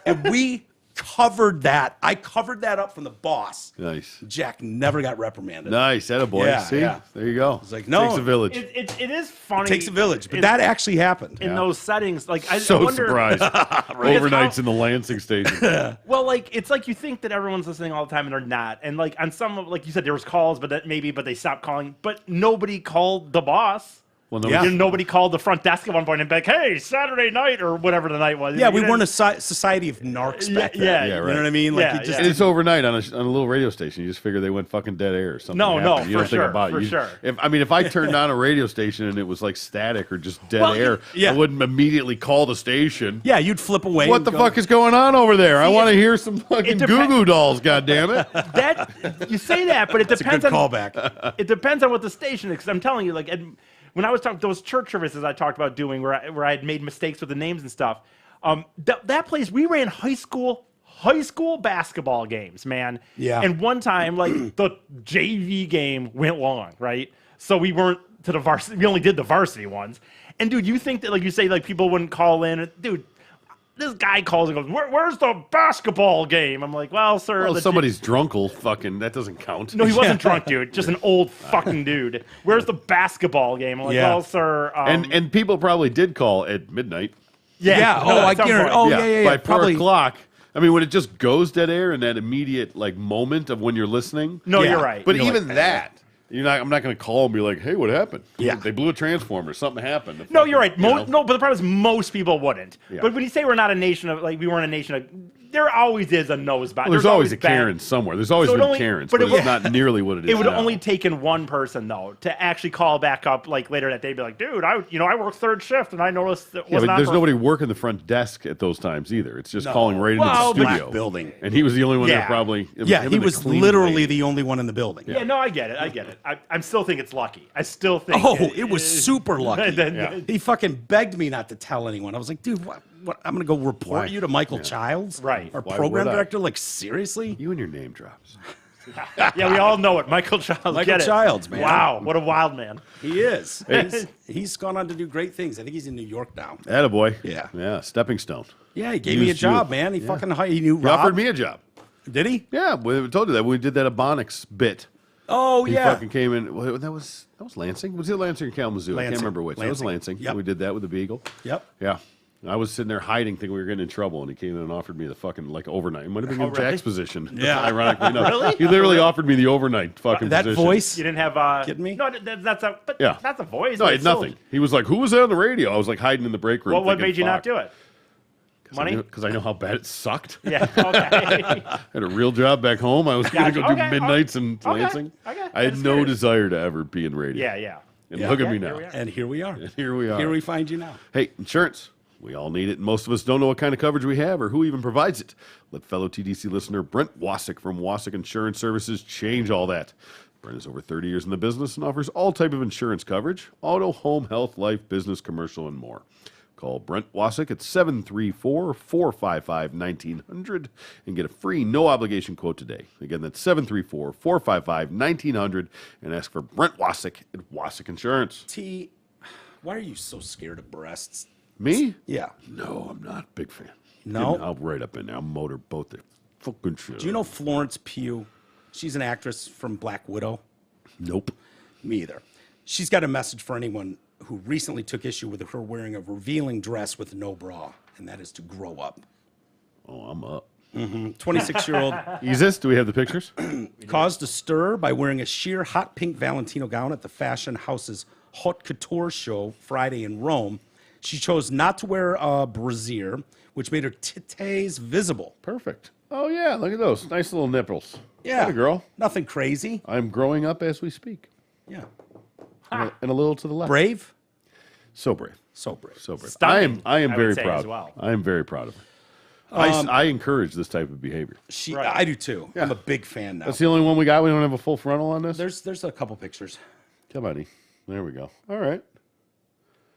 And we covered that. I covered that up from the boss. Nice. Jack never got reprimanded. Nice. Attaboy. Yeah, See? yeah. There you go. It's like, no. Takes a village. It is funny. It takes a village. But that actually happened. In those settings. Like, I so wonder, surprised. Overnights in the Lansing station. Well, like, it's like you think that everyone's listening all the time and they're not. And like on some, like you said, there was calls, but they stopped calling. But nobody called the boss. Well, nobody called the front desk at one point and be like, hey, Saturday night or whatever the night was. Yeah, we weren't a society of narcs back then. Yeah, right. You know what I mean? Like, And it's overnight on a little radio station. You just figure they went fucking dead air or something. No, happened. You for don't think sure, about for it. sure. If I turned on a radio station and it was like static or just dead air, yeah. I wouldn't immediately call the station. Yeah, you'd flip away. What the fuck is going on over there? I want to hear some fucking Goo Goo Dolls, goddammit. That you say that, but it depends a good on callback. It depends on what the station is. Because I'm telling you, like when I was talking those church services I talked about doing, where I had made mistakes with the names and stuff. That place we ran high school basketball games, man. Yeah. And one time, like the JV game went long, right? So we weren't to the varsity. We only did the varsity ones. And dude, you think that like you say like people wouldn't call in, dude. This guy calls and goes, where's the basketball game? I'm like, well, sir. Well, somebody's drunkle, fucking, that doesn't count. No, he wasn't drunk, dude. Just an old fucking dude. Where's the basketball game? I'm like, well, sir. And people probably did call at midnight. Yeah. I guarantee. Oh, yeah. By 4 probably. o'clock. I mean, when it just goes dead air in that immediate like moment of when you're listening. No, you're right. But you're even that, I'm not going to call and be like, "Hey, what happened?" Yeah. They blew a transformer. Something happened. No, you're right. You know? No, but the problem is most people wouldn't. Yeah. But when you say we're not a nation of, like, we weren't a nation of, there always is a nose bot. Well, there's always a bad- Karen somewhere. There's always So it been only- Karens, but but it it's would- not nearly what it is. It would have now. only taken one person though to actually call back up like later that day, be like, "Dude, I work third shift and I noticed that Yeah, wasn't but on there's for-" nobody working the front desk at those times either. It's just calling right Well, into the but- studio. Black building. And he was the only one Yeah. that probably. Yeah, him he and the was cleaning literally lady. the only one in the building. Yeah, no, I get it. I still think it's lucky. I still think. Oh, it was super lucky. Then- He fucking begged me not to tell anyone. I was like, dude, what? I'm going to go report Why? you to Michael Childs? Right. Our Why program would I? director? Like, seriously? You and your name drops. Yeah, we all know it. Michael Childs. Michael get it. Childs, man. Wow, what a wild man. He is. He's gone on to do great things. I think he's in New York now. Attaboy. Yeah. Yeah. Stepping stone. Yeah, he gave me a Used you. job, man. He fucking he knew He Rob. offered me a job. Did he? Yeah, we told you that when we did that Ebonics bit. Oh, He yeah. fucking came in. Well, that was Lansing. Was it Lansing or Kalamazoo? I can't Lansing. remember which. That was Lansing. Lansing. Yep. We did that with the Beagle. Yep. Yeah. I was sitting there hiding, thinking we were getting in trouble, and he came in and offered me the fucking like overnight. It might have been in really? Jack's position. Yeah. Ironically enough. Really? He literally offered me the overnight fucking That position. voice? You didn't have. Kidding me? No, that's a. But Yeah. that's a voice. No, I but had still- nothing. He was like, "Who was that on the radio?" I was like hiding in the break room. What made you not do it? Money? Because I know how bad it sucked. Yeah. Okay. I had a real job back home. I was going to Gotcha. go do Okay, midnights in okay, Lansing. okay. I had That's no fair. desire to ever be in radio. Yeah. And look at me here now. we are. And here we are. Here we are. Here we find you now. Hey, insurance. We all need it, and most of us don't know what kind of coverage we have or who even provides it. Let fellow TDC listener Brent Wasick from Wasick Insurance Services change all that. Brent is over 30 years in the business and offers all type of insurance coverage: auto, home, health, life, business, commercial, and more. Call Brent Wasick at 734-455-1900 and get a free no-obligation quote today. Again, that's 734-455-1900 and ask for Brent Wasick at Wasick Insurance. T, why are you so scared of breasts? Me? Yeah. No, I'm not. Big fan. No? I'll right up in there. I'll motorboat the fucking shit. Do you know Florence Pugh? She's an actress from Black Widow. Nope. Me either. She's got a message for anyone who recently took issue with her wearing a revealing dress with no bra, and that is to grow up. Oh, I'm up. 26-year-old Isis, do we have the pictures? caused a stir by wearing a sheer hot pink Valentino gown at the fashion house's Haute Couture show Friday in Rome. She chose not to wear a brassiere, which made her titties visible. Perfect. Oh, yeah. Look at those. Nice little nipples. Yeah. Hey, girl. Nothing crazy. I'm growing up as we speak. Yeah. And a little to the left. Brave? So brave. So brave. So brave. Stunning, I am I would very say proud. as well. I am very proud of her. I encourage this type of behavior. Right. I do too. I'm a big fan now. That's the only one we got. We don't have a full frontal on this. There's a couple pictures. Come on, E. There we go. All right.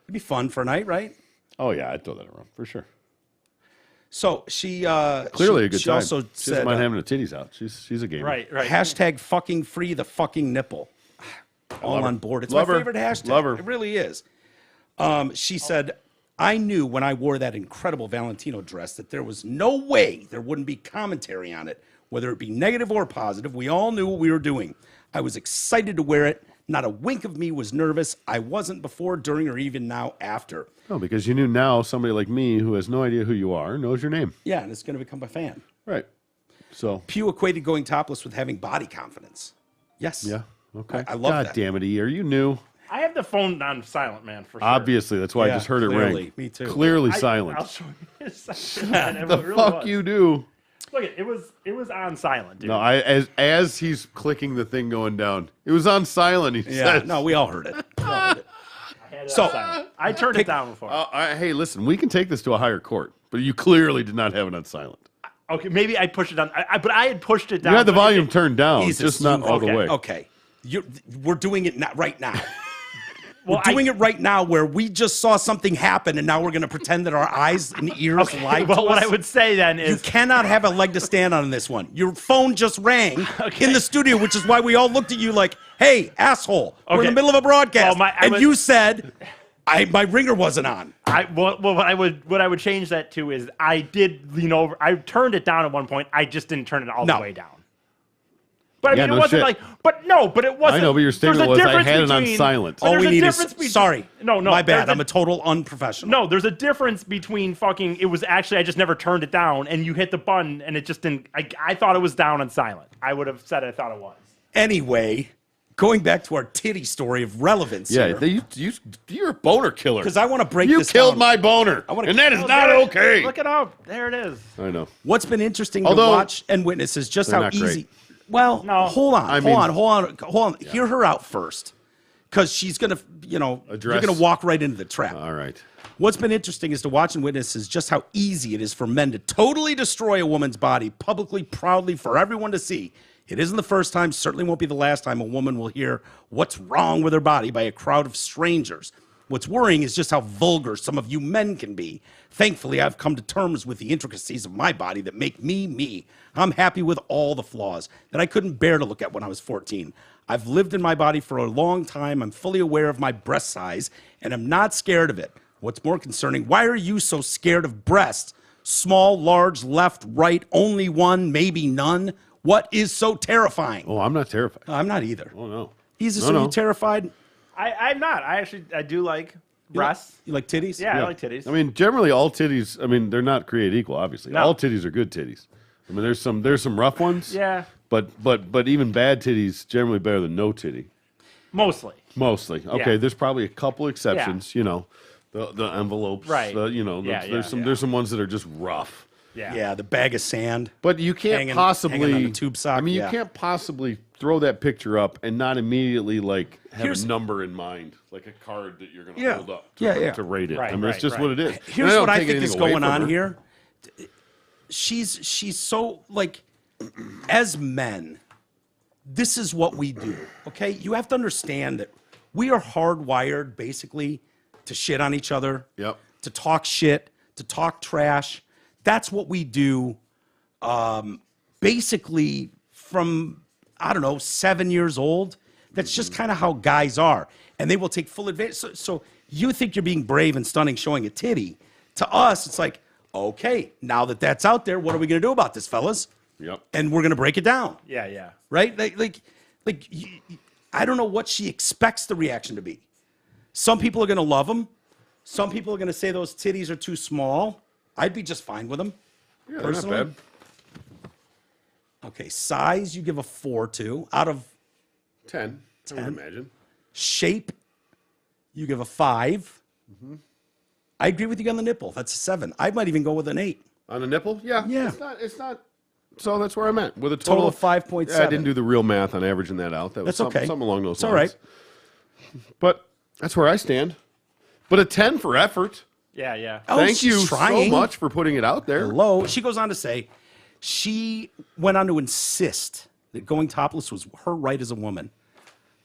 It'd be fun for a night, right? Oh, yeah. I'd throw that around for sure. So she Clearly she, a good she time. also She said doesn't mind having the titties out. She's a gamer. Right. hashtag fucking free the fucking nipple. All love her. on board. It's Love my her. favorite hashtag. Love her. It really is. She said, I knew when I wore that incredible Valentino dress that there was no way there wouldn't be commentary on it, whether it be negative or positive. We all knew what we were doing. I was excited to wear it. Not a wink of me was nervous. I wasn't before, during, or even now after. No, because you knew now somebody like me who has no idea who you are knows your name. Yeah, and it's going to become a fan. Right. So, Pew equated going topless with having body confidence. Yes. yeah. Okay. I love God that. damn it, E. Are you new? I have the phone on silent, man, for sure. Obviously. That's why I Yeah, just heard it clearly. ring. Me too. Clearly I'll silent. show you this. Man, it The really fuck was. you do? Look, it was on silent, dude. No, as he's clicking the thing going down, it was on silent. He Yeah. says. No, we all heard it. We all heard it. I had it So- on silent. I turned it down before. Hey, listen, we can take this to a higher court, but you clearly did not have it on silent. Okay, maybe I pushed it on. But I had pushed it down. You had the but it volume did- turned down, Jesus, just not you- all the okay, way. Okay. We're doing it right now. Well, We're doing it right now where we just saw something happen and now we're going to pretend that our eyes and ears lie to Well, what us. I would say then You is cannot have a leg to stand on in this one. Your phone just rang in the studio, which is why we all looked at you like, hey, asshole, we're in Okay. the middle of a broadcast. Well, and you said, my ringer wasn't on. what I would change that to is I did lean over. I turned it down at one point. I just didn't turn it all No. the way down. But I Yeah, mean, it no wasn't shit. like. But it wasn't. I know, but your statement there's a was, I difference had it on between- silent. but All there's we a need difference is, between- sorry. No, My bad. there's I'm a total unprofessional. No, there's a difference between fucking. It was actually I just never turned it down, and you hit the button, and it just didn't. I thought it was down on silent. I would have said I thought it was. Anyway, going back to our titty story of relevance. Yeah, here, you're a boner killer. because I want to break You this killed down. my boner, wanna- and that is Oh, not there it- okay. Look it up. There it is. I know. What's been interesting Although- to watch and witness is just They're how not easy. great. Well, No. hold on, I hold on. Hear her out first, because she's gonna, you're Address- gonna walk right into the trap. All right. What's been interesting is to watch and witness is just how easy it is for men to totally destroy a woman's body publicly, proudly, for everyone to see. It isn't the first time, certainly won't be the last time a woman will hear what's wrong with her body by a crowd of strangers. What's worrying is just how vulgar some of you men can be. Thankfully, I've come to terms with the intricacies of my body that make me me. I'm happy with all the flaws that I couldn't bear to look at when I was 14. I've lived in my body for a long time. I'm fully aware of my breast size, and I'm not scared of it. What's more concerning, why are you so scared of breasts? Small, large, left, right, only one, maybe none. What is so terrifying? Oh, I'm not terrified. I'm not either. Oh no. Easy, No, so no. you terrified? I'm not. I do like breasts. You like titties? Yeah, I like titties. I mean, generally, all titties. I mean, they're not created equal. Obviously, No. all titties are good titties. I mean, there's some rough ones. Yeah. But even bad titties generally better than no titty. Mostly. Mostly. Okay. Yeah. There's probably a couple exceptions. You know, the envelopes. Right. There's some ones that are just rough. Yeah. Yeah, the bag of sand. But you can't Hanging possibly on the tube sock, I mean, yeah. you can't possibly throw that picture up and not immediately like have Here's- a number in mind, like a card that you're going to Yeah. hold up Yeah. to rate it. Right, I mean, it's right, just right. what it is. Here's And what don't I take think is anything away going from on her. here. She's so like, as men, this is what we do. Okay, you have to understand that we are hardwired basically to shit on each other. Yep. To talk shit, to talk trash. That's what we do. Basically, from I don't know, 7 years old. That's just kind of how guys are, and they will take full advantage. So you think you're being brave and stunning, showing a titty. To us, it's like, okay, now that that's out there, what are we going to do about this, fellas? Yep. And we're going to break it down, Yeah. right? I don't know what she expects the reaction to be. Some people are going to love them. Some people are going to say those titties are too small. I'd be just fine with them. Yeah, they're not personally. bad. Okay, size you give a 4 to. Out of 10. I would imagine. shape, you give a 5. Mm-hmm. I agree with you on the nipple. That's a 7. I might even go with an 8. On the nipple? Yeah. Yeah. It's not. So that's where I'm at. With a Total total, of 5.7. Yeah, I didn't do the real math on averaging that out. That was That's okay. something along those It's all lines. right. But that's where I stand. But a 10 for effort. Yeah. Oh, Thank she's you trying. so much for putting it out there. Hello. She goes on to say she went on to insist that going topless was her right as a woman.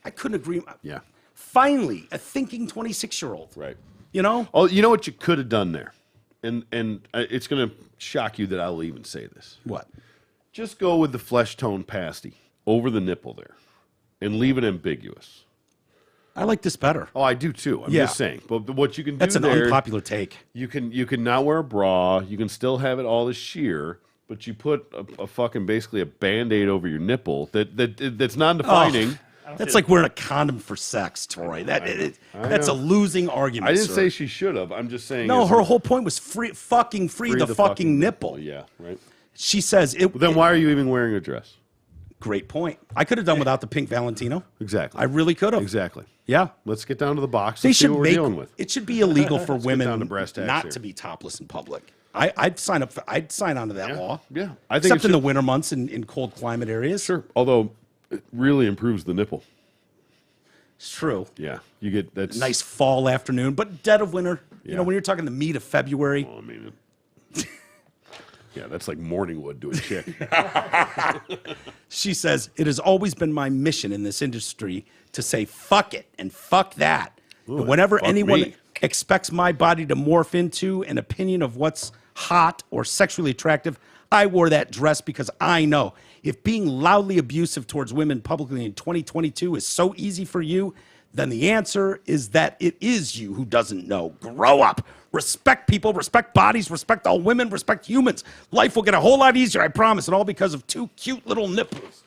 I couldn't agree. Yeah. Finally, a thinking 26-year-old. Right. You know? Oh, you know what you could have done there? And it's going to shock you that I'll even say this. What? Just go with the flesh tone pasty over the nipple there and leave it ambiguous. I like this better. Oh, I do too. I'm Yeah. just saying. But what you can do That's an there, unpopular take. you can now wear a bra. You can still have it all as sheer, but you put a fucking basically a Band-Aid over your nipple that's non-defining. That's like wearing a condom for sex, Troy. That's a losing argument. I didn't sir. say she should have. I'm just saying. No, as her a- whole point was free the fucking nipple. Yeah, right. She says it. Well, then why are you even wearing a dress? Great point. I could have done without the pink Valentino. Exactly. I really could have. Exactly. Yeah. Let's get down to the box They and see should what we're make dealing with. it should be illegal for get women down to brass tacks not here. to be topless in public. I'd sign up. I'd sign on to that law. Yeah. I think Except it in the should- winter months in cold climate areas. Sure. Although it really improves the nipple. It's true. Yeah. You get that's Nice fall afternoon, but dead of winter. You Yeah. know, when you're talking the meat of February. I mean, yeah, that's like morning wood to a chick. She says, it has always been my mission in this industry to say, fuck it and fuck that. And whenever fuck anyone me. expects my body to morph into an opinion of what's hot or sexually attractive, I wore that dress because I know if being loudly abusive towards women publicly in 2022 is so easy for you, then the answer is that it is you who doesn't know. Grow up. Respect people, respect bodies, respect all women, respect humans. Life will get a whole lot easier, I promise, and all because of 2 cute little nipples.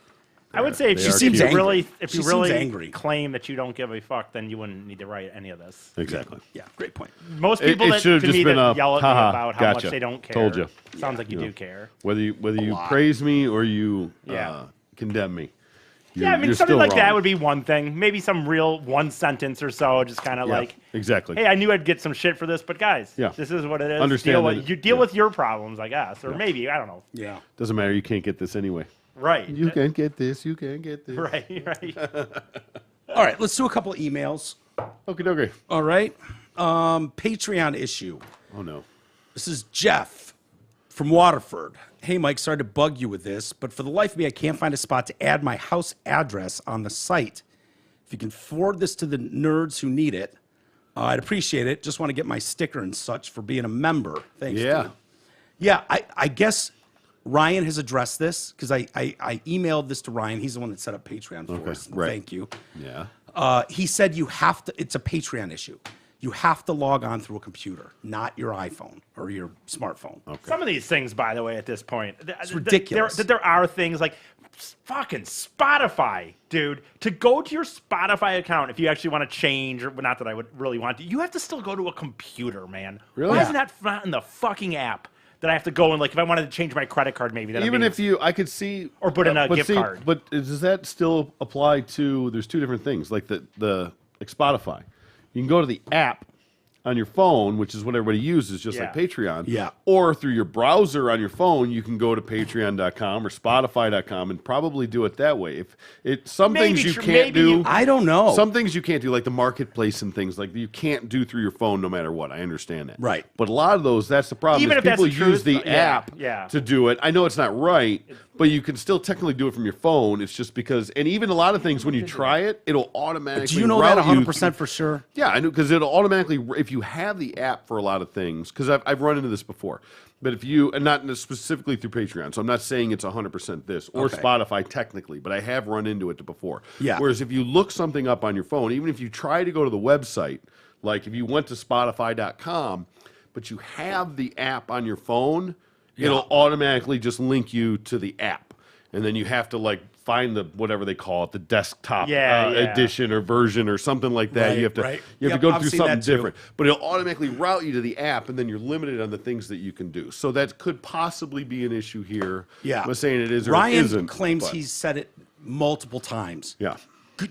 I would say if They you, are if cute. you Angry. really, if She you seems really angry. claim that you don't give a fuck, then you wouldn't need to write any of this. Exactly. Yeah, great point. Most It- people it that should've to just me been that a, yell at me haha, about how gotcha. much they don't care. Told you. Sounds like you do care. Whether you praise me or you Yeah. condemn me, Yeah, I mean, you're something still like that wrong. would be one thing. Maybe some real one sentence or so, just kind of Yeah, like, exactly. hey, I knew I'd get some shit for this, but guys, Yeah. this is what it is. Understand Deal that with, you deal with your problems, I guess, or maybe I don't know. Yeah. Doesn't matter. You can't get this anyway. Right. You can't get this. You can't get this. Right. All right, let's do a couple of emails. Okay, okay. All right. Patreon issue. Oh no. This is Jeff from Waterford. Hey, Mike, sorry to bug you with this, but for the life of me, I can't find a spot to add my house address on the site. If you can forward this to the nerds who need it, I'd appreciate it. Just want to get my sticker and such for being a member. Thanks. Yeah. dude. Yeah, I guess Ryan has addressed this because I emailed this to Ryan. He's the one that set up Patreon for us. right. Thank you. Yeah. He said you have to, it's a Patreon issue. You have to log on through a computer, not your iPhone or your smartphone. Some of these things, by the way, at this point, it's ridiculous. There are things like fucking Spotify, dude. To go to your Spotify account, if you actually want to change, or not that I would really want to, you have to still go to a computer, man. Really? Why Yeah. isn't that not in the fucking app? That I have to go and, like, if I wanted to change my credit card, maybe. Then Even if you, I could see, or put in a but gift card. But does that still apply to? There's two different things, like like Spotify. You can go to the app on your phone, which is what everybody uses, just like Patreon. Yeah. Or through your browser on your phone, you can go to Patreon.com or Spotify.com and probably do it that way. Some things you can't do. I don't know. Some things you can't do, like the marketplace and things like you can't do through your phone no matter what. I understand that. Right. But a lot of those, that's the problem. Even is if that's people the truth, use the yeah, app yeah. to do it. I know it's not right, but you can still technically do it from your phone. It's just because, and even a lot of things, when you try it, it'll automatically Do you know that route you 100% for sure? Yeah, I know, because it'll automatically, if you have the app for a lot of things, because I've run into this before, but if you, and not specifically through Patreon, so I'm not saying it's 100% this, or Okay. Spotify technically, but I have run into it before. Yeah. Whereas if you look something up on your phone, even if you try to go to the website, like if you went to Spotify.com, but you have the app on your phone, it'll automatically just link you to the app. And then you have to like find the whatever they call it, the desktop edition or version or something like that. Right, you have to right. you have Yep, to go I've through seen something that too. different. But it'll automatically route you to the app, and then you're limited on the things that you can do. So that could possibly be an issue here. Yeah. I'm not saying it is or Ryan it isn't. claims but- he's said it multiple times. Yeah.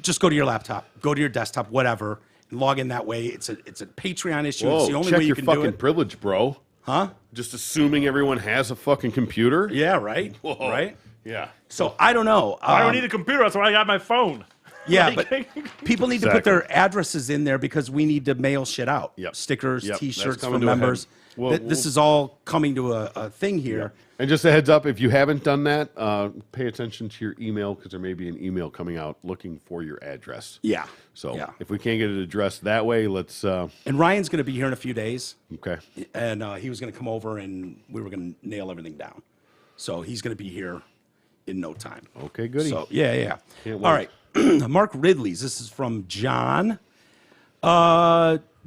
Just go to your laptop, go to your desktop, whatever, and log in that way. It's a Patreon issue. Whoa, It's the only check way you your can fucking do it. privilege, bro. Huh? Just assuming everyone has a fucking computer? Yeah, right. Whoa. Right. Yeah. So I don't know. I don't need a computer. That's why I got my phone. Yeah, Like- but people need to put their addresses in there because we need to mail shit out. Yep. Stickers, Yep, that's T-shirts coming for to a head. members. Well, This is all coming to a thing here. And just a heads up, if you haven't done that, pay attention to your email because there may be an email coming out looking for your address. Yeah. So Yeah. if we can't get it addressed that way, let's. And Ryan's going to be here in a few days. Okay. And he was going to come over and we were going to nail everything down. So he's going to be here in no time. Okay, goody. So yeah. Can't All wait. right. Mark Ridley's. This is from John.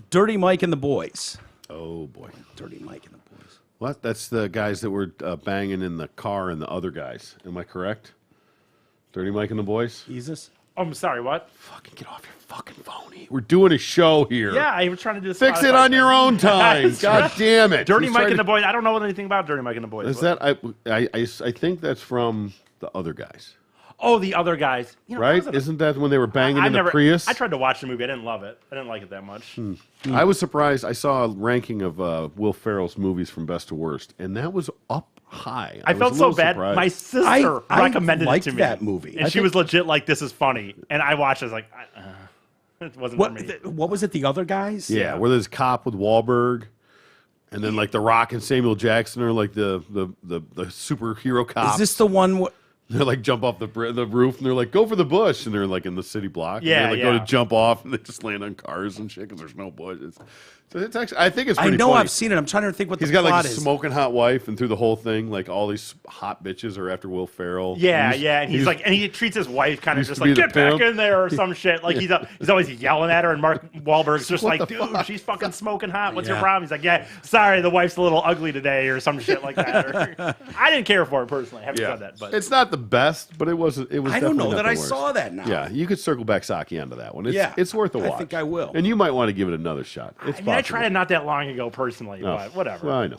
Dirty Mike and the Boys. Oh boy. Dirty Mike and the Boys. What? That's the guys that were banging in the car and the other guys. Am I correct? Dirty Mike and the Boys? Jesus. Oh, I'm sorry, what? Fucking get off your fucking phone. We're doing a show here. Yeah, I was trying to do this. Fix it on your own time. God damn it. Dirty He's Mike trying and the to- Boys. I don't know anything about Dirty Mike and the Boys. Is What? that I think that's from the other guys. Oh, the other guys. You know, Right? Isn't that when they were banging in the Prius? I tried to watch the movie. I didn't love it. I didn't like it that much. I was surprised. I saw a ranking of Will Ferrell's movies from best to worst, and that was up high. I was felt a so little bad. surprised. My sister I recommended it liked to me. that movie. And I she think- was legit like, this is funny. And I watched it. I was like, it wasn't for me. What was it? The other guys? Yeah, where there's cop with Wahlberg, and then like The Rock and Samuel Jackson are like the superhero cops. Is this the one? They're like jump off the roof, and they're like, go for the bush, and they're like in the city block. Yeah, and they like go yeah. to jump off, and they just land on cars and shit because there's no bushes. So it's actually, I think it's I pretty know funny. I've seen it. I'm trying to think what He's the got plot like a is. smoking hot wife, and through the whole thing, like all these hot bitches are after Will Ferrell. Yeah, He's- yeah, and he's like, and he treats his wife kind of used just to be like, the get back pimp." in there or some shit. Like he's always yelling at her, and Mark Wahlberg's just What like, the dude, fuck? she's fucking smoking hot. What's your Yeah. problem? He's like, yeah, sorry, the wife's a little ugly today or some shit like that. Or, I didn't care for it personally. Having Yeah, said that, but it's not the best, but it was. It was. I don't know definitely not that the I worst. saw that now. Yeah, you could circle back Saki onto that one. It's, Yeah, it's worth a I watch. think I will. And you might want to give it another shot. It's I mean, I possible. tried it not that long ago personally, Oh, but whatever. Well, I know.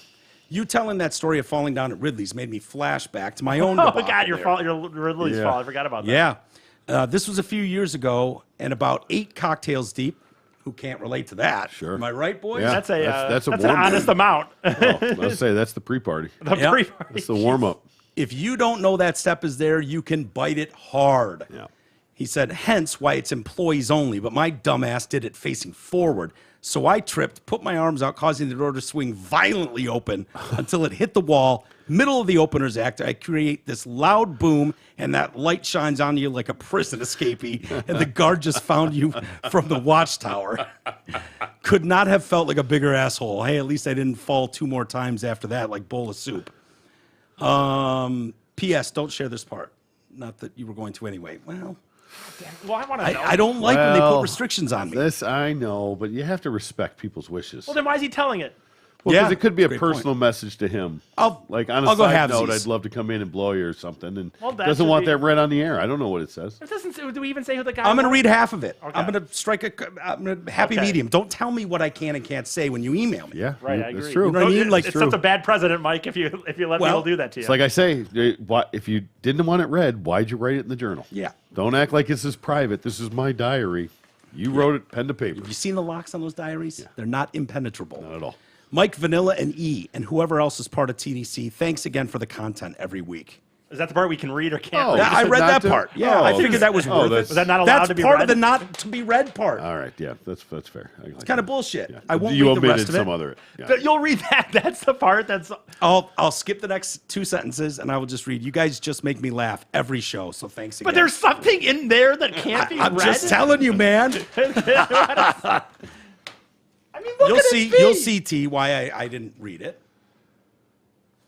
You telling that story of falling down at Ridley's made me flash back to my own. Oh debacle God, your there. fault, your Ridley's Yeah. fault. I forgot about that. Yeah. This was a few years ago, and about 8 cocktails deep. Who can't relate to that? Sure. Am I right, boys? Yeah. That's an warm-up. honest amount. Let's say that's the pre-party. The Yeah. pre-party. That's the warm-up. If you don't know that step is there, you can bite it hard. Yeah. He said, hence why it's employees only, but my dumbass did it facing forward. So I tripped, put my arms out, causing the door to swing violently open until it hit the wall. Middle of the opener's act, I create this loud boom, and that light shines on you like a prison escapee, and the guard just found you from the watchtower. Could not have felt like a bigger asshole. Hey, at least I didn't fall 2 more times after that, like bowl of soup. P.S. Don't share this part. Not that you were going to anyway. Well, Well, I want to know. I don't like when they put Well, restrictions on me. This I know, but you have to respect people's wishes. Well, then why is he telling it? Well, Yeah, because it could be a great personal point. message to him. Like on a I'll go side note, halvesies. I'd love to come in and blow you or something, and Well, that doesn't should want be- that read on the air. I don't know what it says. It doesn't. Do we even say who the guy? I'm going to was? read half of it. Okay. I'm going to strike a happy Okay. medium. Don't tell me what I can and can't say when you email me. Yeah, Right, I agree. That's true. You know what I mean? Like, it's true. such a bad president, Mike. If you let Well, people do that to you. It's like I say, if you didn't want it read, why'd you write it in the journal? Yeah. Don't act like this is private. This is my diary. You wrote it pen to paper. Have you seen the locks on those diaries? They're not impenetrable. Not at all. Mike, Vanilla, and E, and whoever else is part of TDC, thanks again for the content every week. is that the part we can read or can't Oh, read? Yeah, I said read not that to- part. Yeah, Oh, I figured that was oh, worth it. that's- Was that not allowed That's to be part read? of the not to be read part. All right, yeah, that's fair. It's kind of bullshit. Yeah. I won't You read the omitted rest of some it. other. Yeah. But you'll read that. That's the part that's. I'll skip the next 2 sentences, and I will just read. You guys just make me laugh every show, so thanks again. But there's something in there that can't be I'm read. just telling you, man. I mean, look You'll at see. his feet. You'll see, T, why I didn't read it.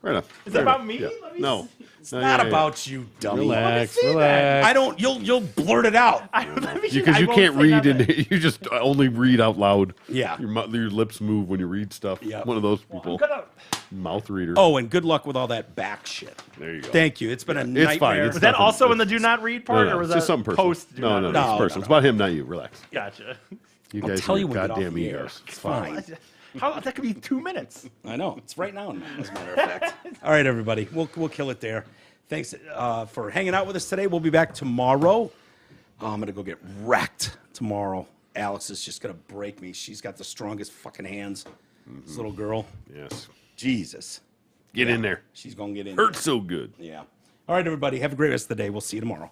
Fair enough. Is it Fair about enough. me? Yeah. Let me No. see. It's No, not yeah, yeah. about you, dummy. Relax, see that. relax. I don't. You'll blurt it out. Because you I won't can't say read nothing. and you just only read out loud. Yeah. Your lips move when you read stuff. Yeah. One of those I'm people. gonna- Mouth reader. Oh, and good luck with all that back shit. There you go. Thank you. It's been a It's nightmare. fine. It's Was that nothing. also in the It's- do not read No, part, no, or was it's that just something personal. post? Do No, not no, read? no, No, it's personal. no. It's about him, not you. Relax. Gotcha. You I'll guys tell are you when we get off goddamn the air. egos. It's fine. How that could be 2 minutes. I know. It's right now, as a matter of fact. All right, everybody. We'll kill it there. Thanks for hanging out with us today. We'll be back tomorrow. I'm going to go get wrecked tomorrow. Alex is just going to break me. She's got the strongest fucking hands. This little girl. Yes. Jesus. Get in there. She's going to get in Hurts there. so good. Yeah. All right, everybody. Have a great rest of the day. We'll see you tomorrow.